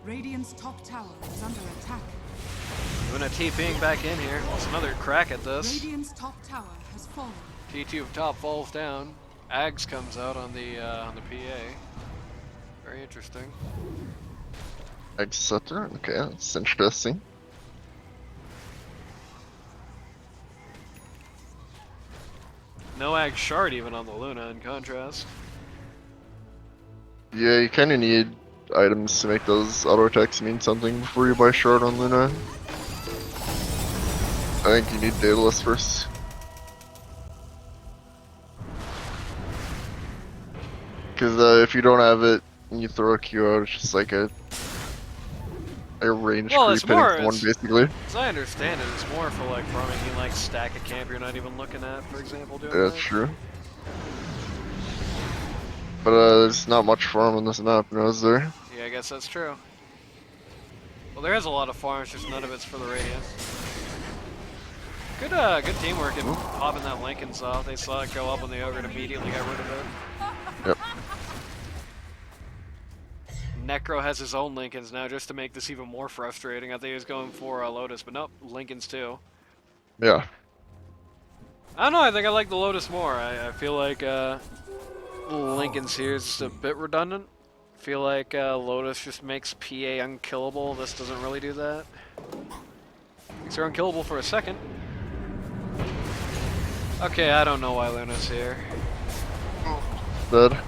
B: Radiant's top tower is under attack.
A: Luna TPing back in here. It's another crack at this.
B: Radiant's top tower has fallen.
A: T2 of top falls down. Ags comes out on the PA. Very interesting.
C: Exeter. Okay, that's interesting.
A: No Ag Shard even on the Luna in contrast.
C: Yeah, you kind of need items to make those auto attacks mean something before you buy Shard on Luna. I think you need Daedalus first. Because if you don't have it and you throw a Q out, it's just like a range
A: Well, it's
C: creep hitting
A: more-
C: someone,
A: it's-
C: basically.
A: As I understand it, it's more for like farming in like stack a camp you're not even looking at, for example, doing
C: Yeah,
A: that.
C: that's true. But there's not much farm on this map, you know, is there?
A: Yeah, I guess that's true. Well, there is a lot of farms, just none of it's for the radius. Good teamwork in popping that Lincoln's off. They saw it go up on the ogre and immediately got rid of it.
C: Yep.
A: Necro has his own Lincolns now, just to make this even more frustrating. I think he was going for Lotus, but nope, Lincolns too.
C: Yeah.
A: I don't know, I think I like the Lotus more. I feel like Lincoln's here is just a bit redundant. I feel like Lotus just makes PA unkillable. This doesn't really do that. Makes her unkillable for a second. Okay, I don't know why Luna's here.
C: Dead.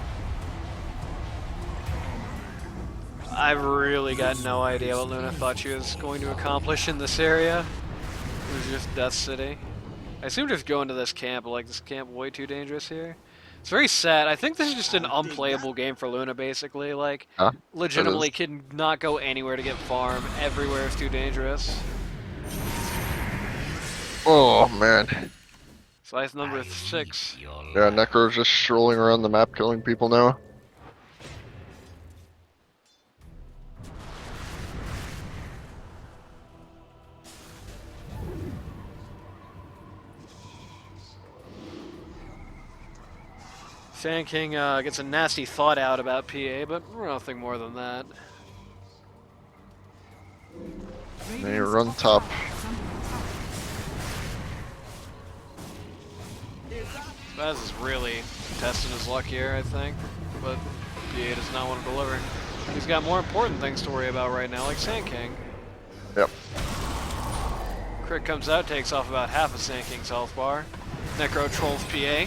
A: I've really got no idea what Luna thought she was going to accomplish in this area. It was just Death City. I assume just go into this camp, but like this camp way too dangerous here. It's very sad. I think this is just an unplayable game for Luna, basically. Like,
C: Huh?
A: legitimately
C: It is.
A: can not go anywhere to get farm. Everywhere is too dangerous.
C: Oh man.
A: Slice number 6.
C: Yeah, Necro's just strolling around the map killing people now.
A: Sand King gets a nasty thought out about PA, but nothing more than that.
C: They run top.
A: Spaz is really testing his luck here, I think, but PA does not want to deliver. He's got more important things to worry about right now, like Sand King.
C: Yep.
A: Crit comes out, takes off about half of Sand King's health bar. Necro trolls PA.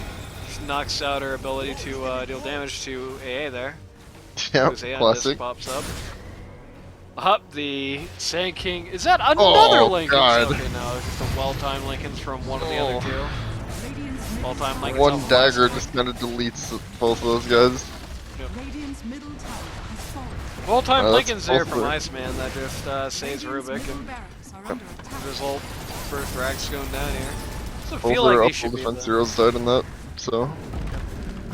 A: Knocks out her ability to deal damage to AA there.
C: Yep,
A: AA
C: classic.
A: pops up. Up the Sand King. Is that another Lincoln?
C: God.
A: Okay, no, it's just a well-timed Lincolns from one of the other two. Well-timed Lincolns.
C: One
A: off of
C: dagger
A: Iceman.
C: just kind of deletes both of those guys.
B: Radiant's middle tower has fallen.
A: Well-timed
C: that's
A: Lincolns there
C: both
A: from
C: good.
A: Iceman that just saves
B: Radiant's
A: Rubik
B: middle
A: and
B: barracks are under attack.
A: result first rags going down here. Doesn't
C: Both
A: feel
C: their
A: like
C: up
A: these should be
C: defense
A: the,
C: zeros died in that, so.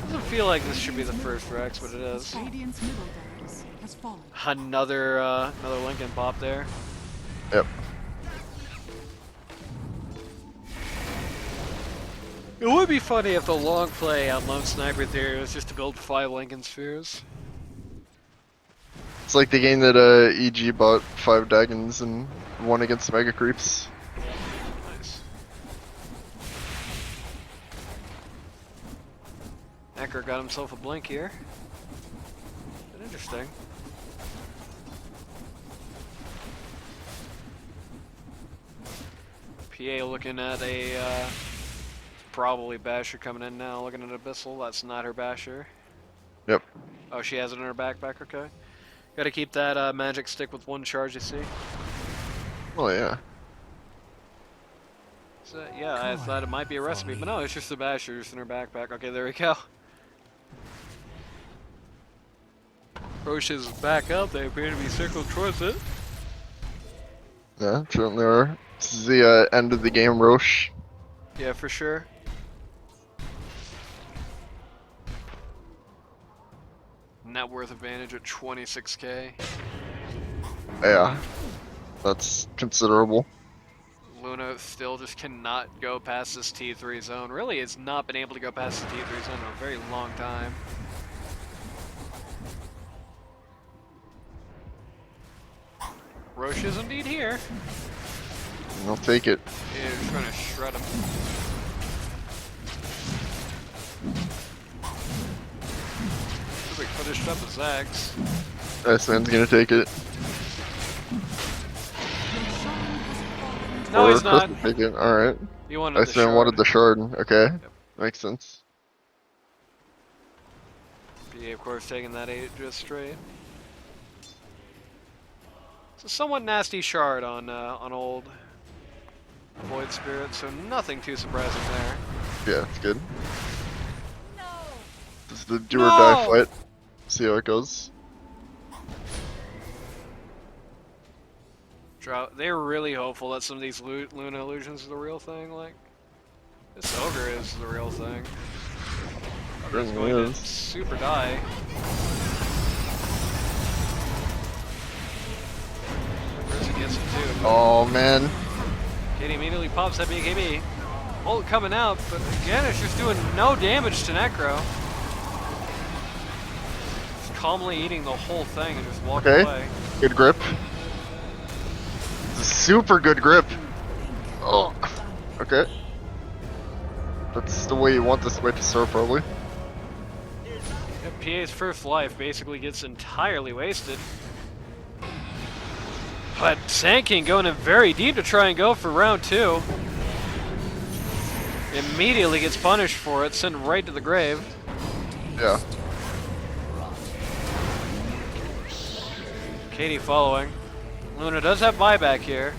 A: doesn't feel like this should be the first Rex, but it is.
B: Radiant's middle barracks has fallen.
A: Another Lincoln pop there.
C: Yep.
A: It would be funny if the long play on Lone Sniper Theory was just to build 5 Lincoln Spheres.
C: It's like the game that EG bought 5 Daggons and won against Mega Creeps.
A: Nice. Ecker got himself a blink here. But interesting. PA looking at a probably Basher coming in now, looking at Abyssal. That's not her Basher.
C: Yep.
A: Oh, she has it in her backpack, okay. Gotta keep that magic stick with 1 charge, you see.
C: Oh yeah.
A: So, yeah, I thought it might be a recipe, but no, it's just the Basher just in her backpack. Okay, there we go. Roche is back up, they appear to be circled towards it.
C: Yeah, certainly are. This is the end of the game, Roche.
A: Yeah, for sure. Net worth advantage at 26k.
C: Yeah. That's considerable.
A: Luna still just cannot go past this T3 zone. Really has not been able to go past the T3 zone in a very long time. Roche is indeed here.
C: And I'll take it.
A: Yeah, they're trying to shred him. Rubik finished up his axe.
C: Iceman's gonna take it.
A: No,
C: Or
A: he's not.
C: Chris will take it. Alright.
A: He wanted the
C: Iceman
A: shard.
C: wanted the shard. Okay. Makes sense.
A: PA, of course, taking that 8 just straight. It's a somewhat nasty shard on old Void Spirit, so nothing too surprising there.
C: Yeah, it's good. This is the do or die fight. See how it goes.
A: They were really hopeful that some of these Luna illusions are the real thing. Like, this ogre is the real thing. Ogre's
C: Certainly
A: going to
C: is.
A: super die. Rizzy gets it too.
C: Oh man.
A: Katie immediately pops that BKB. Ult coming out, but again, it's just doing no damage to Necro. Just calmly eating the whole thing and just walking
C: Okay.
A: away.
C: Good grip. It's a super good grip. Oh. Okay. That's the way you want this way to start, probably.
A: Yeah, PA's first life basically gets entirely wasted. But Sand King going in very deep to try and go for round 2. Immediately gets punished for it, sent right to the grave.
C: Yeah.
A: Katie following. Luna does have buyback here.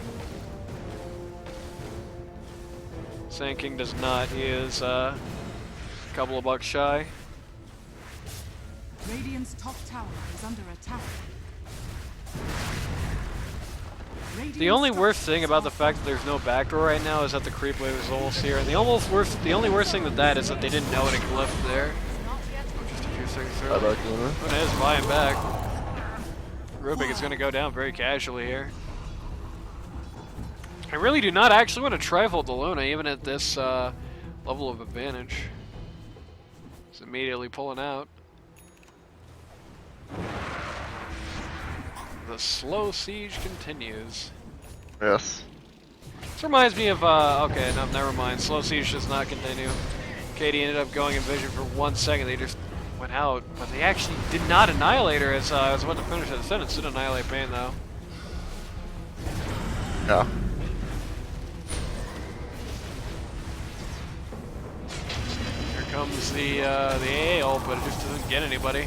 A: Sand King does not. He is Couple of bucks shy.
B: Radiant's top tower is under attack.
A: The only worst thing about the fact that there's no backdoor right now is that the creep wave is almost here, and the only worst thing with that is that they didn't know any glyph there. Just a few seconds
C: Bye
A: early.
C: back, Luna.
A: Luna is buying back. Rubik is going to go down very casually here. I really do not actually want to trifle the Luna, even at this level of advantage. It's immediately pulling out. The slow siege continues.
C: Yes.
A: This reminds me of, okay, no, never mind. Slow siege does not continue. Katie ended up going in vision for 1 second. They just went out, but they actually did not annihilate her as I was about to finish that sentence. Did annihilate Pain, though.
C: Yeah.
A: Here comes the AA ult, but it just doesn't get anybody.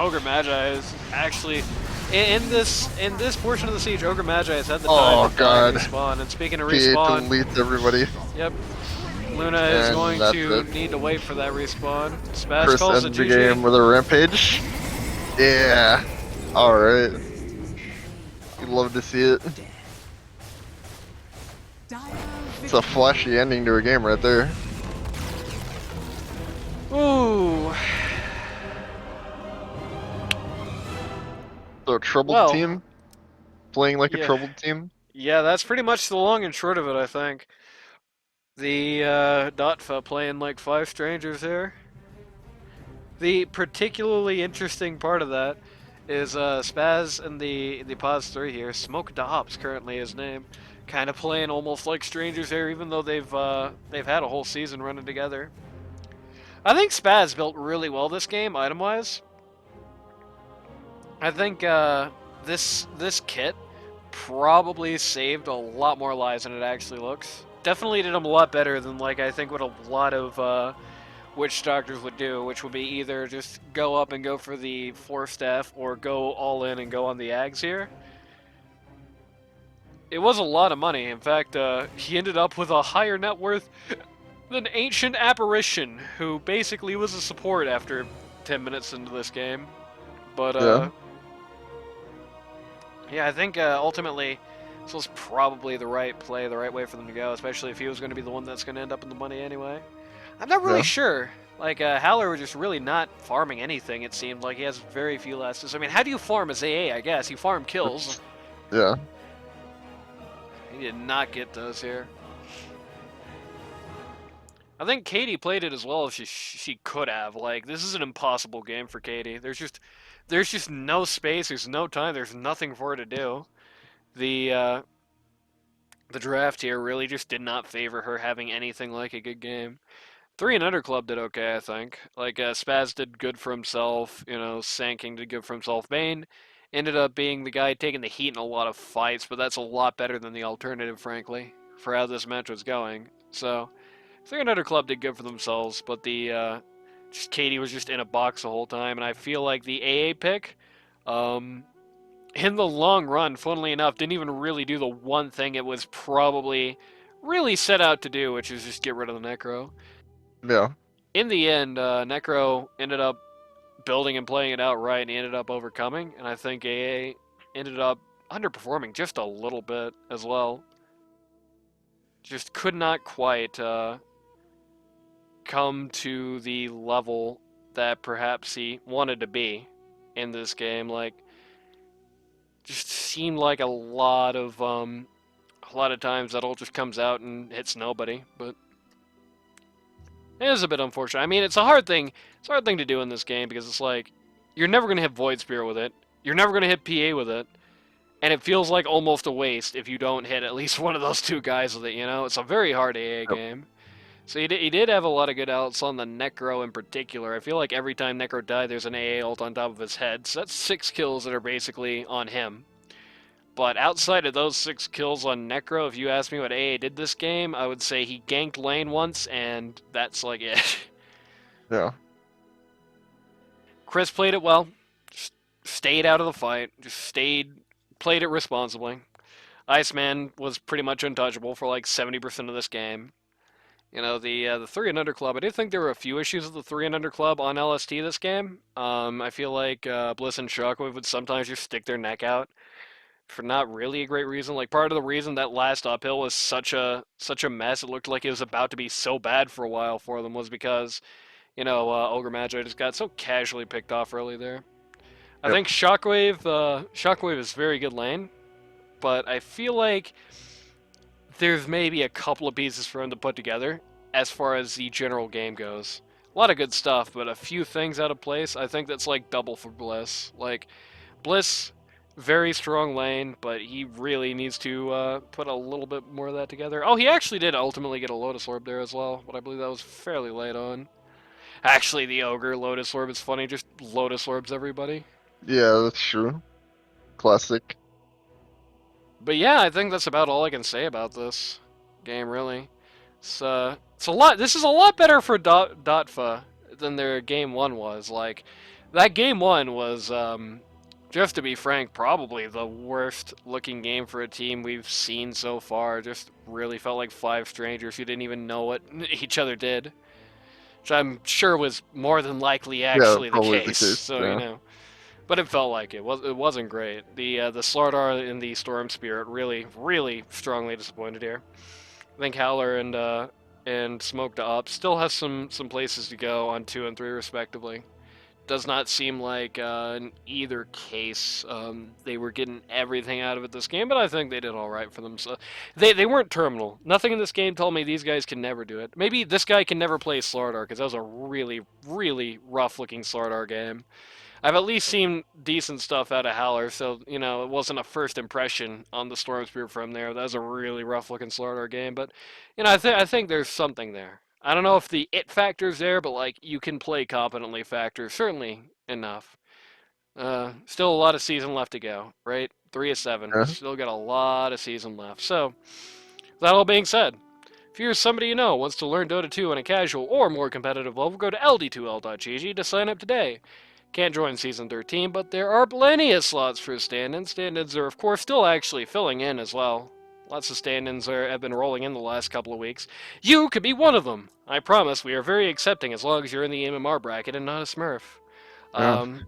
A: Ogre Magi is actually in this portion of the siege. Ogre Magi has had the time to respawn. And speaking of respawn,
C: deletes everybody.
A: Yep, Luna is
C: And
A: going
C: that's
A: to
C: it.
A: need to wait for that respawn. Spaz
C: Chris
A: calls
C: ends
A: it
C: the game
A: GG.
C: with a rampage. Yeah. All right. You'd love to see it.
B: Dire
C: It's a flashy ending to a game right there.
A: Ooh.
C: So a troubled
A: Well,
C: team, playing like a
A: yeah.
C: troubled team.
A: Yeah, that's pretty much the long and short of it, I think. The DotFE playing like 5 strangers here. The particularly interesting part of that is Spaz and the Paz 3 here. Smoke Dobbs currently his name, kind of playing almost like strangers here, even though they've had a whole season running together. I think Spaz built really well this game, item-wise. I think this kit probably saved a lot more lives than it actually looks. Definitely did them a lot better than like I think what a lot of witch doctors would do, which would be either just go up and go for the 4 staff or go all in and go on the Ags here. It was a lot of money. In fact, he ended up with a higher net worth than Ancient Apparition, who basically was a support after 10 minutes into this game. But yeah, I think ultimately this was probably the right play, the right way for them to go, especially if he was going to be the one that's going to end up in the money anyway. I'm not really sure. Like, Howler was just really not farming anything, it seemed like. He has very few lasses. I mean, how do you farm as AA, I guess? You farm kills.
C: Yeah.
A: He did not get those here. I think Katie played it as well as she could have. Like, this is an impossible game for Katie. There's just no space, there's no time, there's nothing for her to do. The draft here really just did not favor her having anything like a good game. 3 and Under Club did okay, I think. Like, Spaz did good for himself, you know, Sanking did good for himself. Bane ended up being the guy taking the heat in a lot of fights, but that's a lot better than the alternative, frankly, for how this match was going. So, 3 and Under Club did good for themselves, but the, just Katie was just in a box the whole time, and I feel like the AA pick, in the long run, funnily enough, didn't even really do the one thing it was probably really set out to do, which is just get rid of the Necro.
C: Yeah.
A: In the end, Necro ended up building and playing it out right, and he ended up overcoming, and I think AA ended up underperforming just a little bit as well. Just could not quite come to the level that perhaps he wanted to be in this game. Like, just seemed like a lot of times that all just comes out and hits nobody, but it is a bit unfortunate. I mean, it's a hard thing to do in this game because it's like you're never gonna hit Void Spear with it, you're never gonna hit PA with it, and it feels like almost a waste if you don't hit at least one of those 2 guys with it. You know, it's a very hard AA game. So he did have a lot of good ults on the Necro in particular. I feel like every time Necro died, there's an AA ult on top of his head. So that's 6 kills that are basically on him. But outside of those 6 kills on Necro, if you ask me what AA did this game, I would say he ganked lane once, and that's like it.
C: Yeah.
A: Chris played it well. Just stayed out of the fight. Just played it responsibly. Iceman was pretty much untouchable for like 70% of this game. You know, the 3 and under club. I did think there were a few issues with the 3 and under club on LST this game. I feel like Bliss and Shockwave would sometimes just stick their neck out for not really a great reason. Like part of the reason that last uphill was such a mess, it looked like it was about to be so bad for a while for them, was because Ogre Magi just got so casually picked off early there. I
C: Yep.
A: think Shockwave is very good lane, but I feel like there's maybe a couple of pieces for him to put together as far as the general game goes. A lot of good stuff, but a few things out of place. I think that's like double for Bliss. Like Bliss, very strong lane, but he really needs to put a little bit more of that together. Oh, he actually did ultimately get a Lotus Orb there as well, but I believe that was fairly late on. Actually, the Ogre Lotus Orb is funny, just Lotus Orbs everybody.
C: Yeah, that's true. Classic.
A: But yeah, I think that's about all I can say about this game, really. It's a lot. This is a lot better for DotFE than their game one was. Like, that game one was, just to be frank, probably the worst looking game for a team we've seen so far. Just really felt like five strangers who didn't even know what each other did, which I'm sure was more than likely
C: Yeah,
A: actually the
C: probably the
A: case.
C: case.
A: So
C: Yeah.
A: but it felt like it wasn't great. The Slardar and the Storm Spirit really strongly disappointed here. I think Howler and Smoke Up still has some places to go on 2 and 3 respectively. Does not seem like in either case they were getting everything out of it this game, but I think they did all right for themselves. They weren't terminal. Nothing in this game told me these guys can never do it. Maybe this guy can never play Slardar because that was a really rough looking Slardar game. I've at least seen decent stuff out of Howler, so it wasn't a first impression on the Storm Spear from there. That was a really rough looking Slardar game, but I think there's something there. I don't know if the it factor's there, but like you can play competently factor certainly enough. Still a lot of season left to go, right? 3 of 7,
C: Yeah.
A: still got a lot of season left. So that all being said, if you're somebody you know wants to learn Dota 2 on a casual or more competitive level, go to ld2l.gg to sign up today. Can't join Season 13, but there are plenty of slots for stand-ins. Stand-ins are, of course, still actually filling in as well. Lots of stand-ins have been rolling in the last couple of weeks. You could be one of them. I promise we are very accepting as long as you're in the MMR bracket and not a Smurf.
C: Yeah.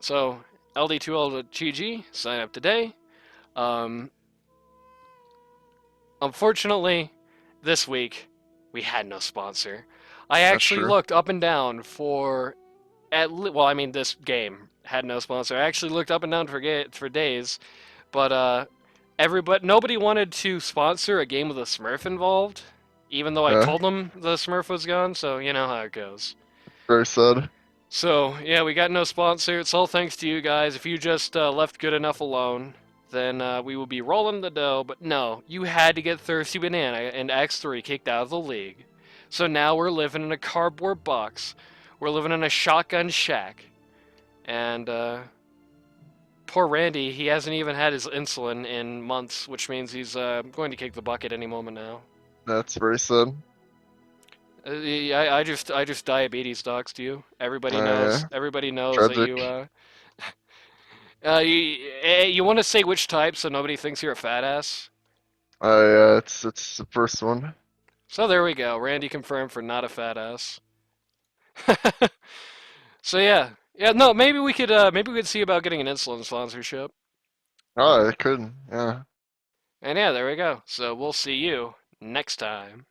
A: So, ld2l.gg, sign up today. Unfortunately, this week, we had no sponsor. I actually
C: true.
A: looked up and down for this game had no sponsor. I actually looked up and down for days, but nobody wanted to sponsor a game with a Smurf involved, even though I
C: Yeah.
A: told them the Smurf was gone. So you know how it goes.
C: Very sad.
A: So yeah, we got no sponsor. It's all thanks to you guys. If you just left good enough alone, then we would be rolling the dough. But no, you had to get Thirsty Banana and X3 kicked out of the league. So now we're living in a cardboard box. We're living in a shotgun shack. And poor Randy, he hasn't even had his insulin in months, which means he's going to kick the bucket any moment now.
C: That's very sad.
A: I just diabetes docs to you. Everybody knows.
C: Yeah.
A: Everybody knows
C: Tragic.
A: that you want to say which type so nobody thinks you're a fat ass.
C: It's the first one.
A: So there we go. Randy confirmed for not a fat ass. So yeah, no, maybe we could see about getting an insulin sponsorship.
C: Oh, it could. Yeah.
A: And yeah, there we go. So we'll see you next time.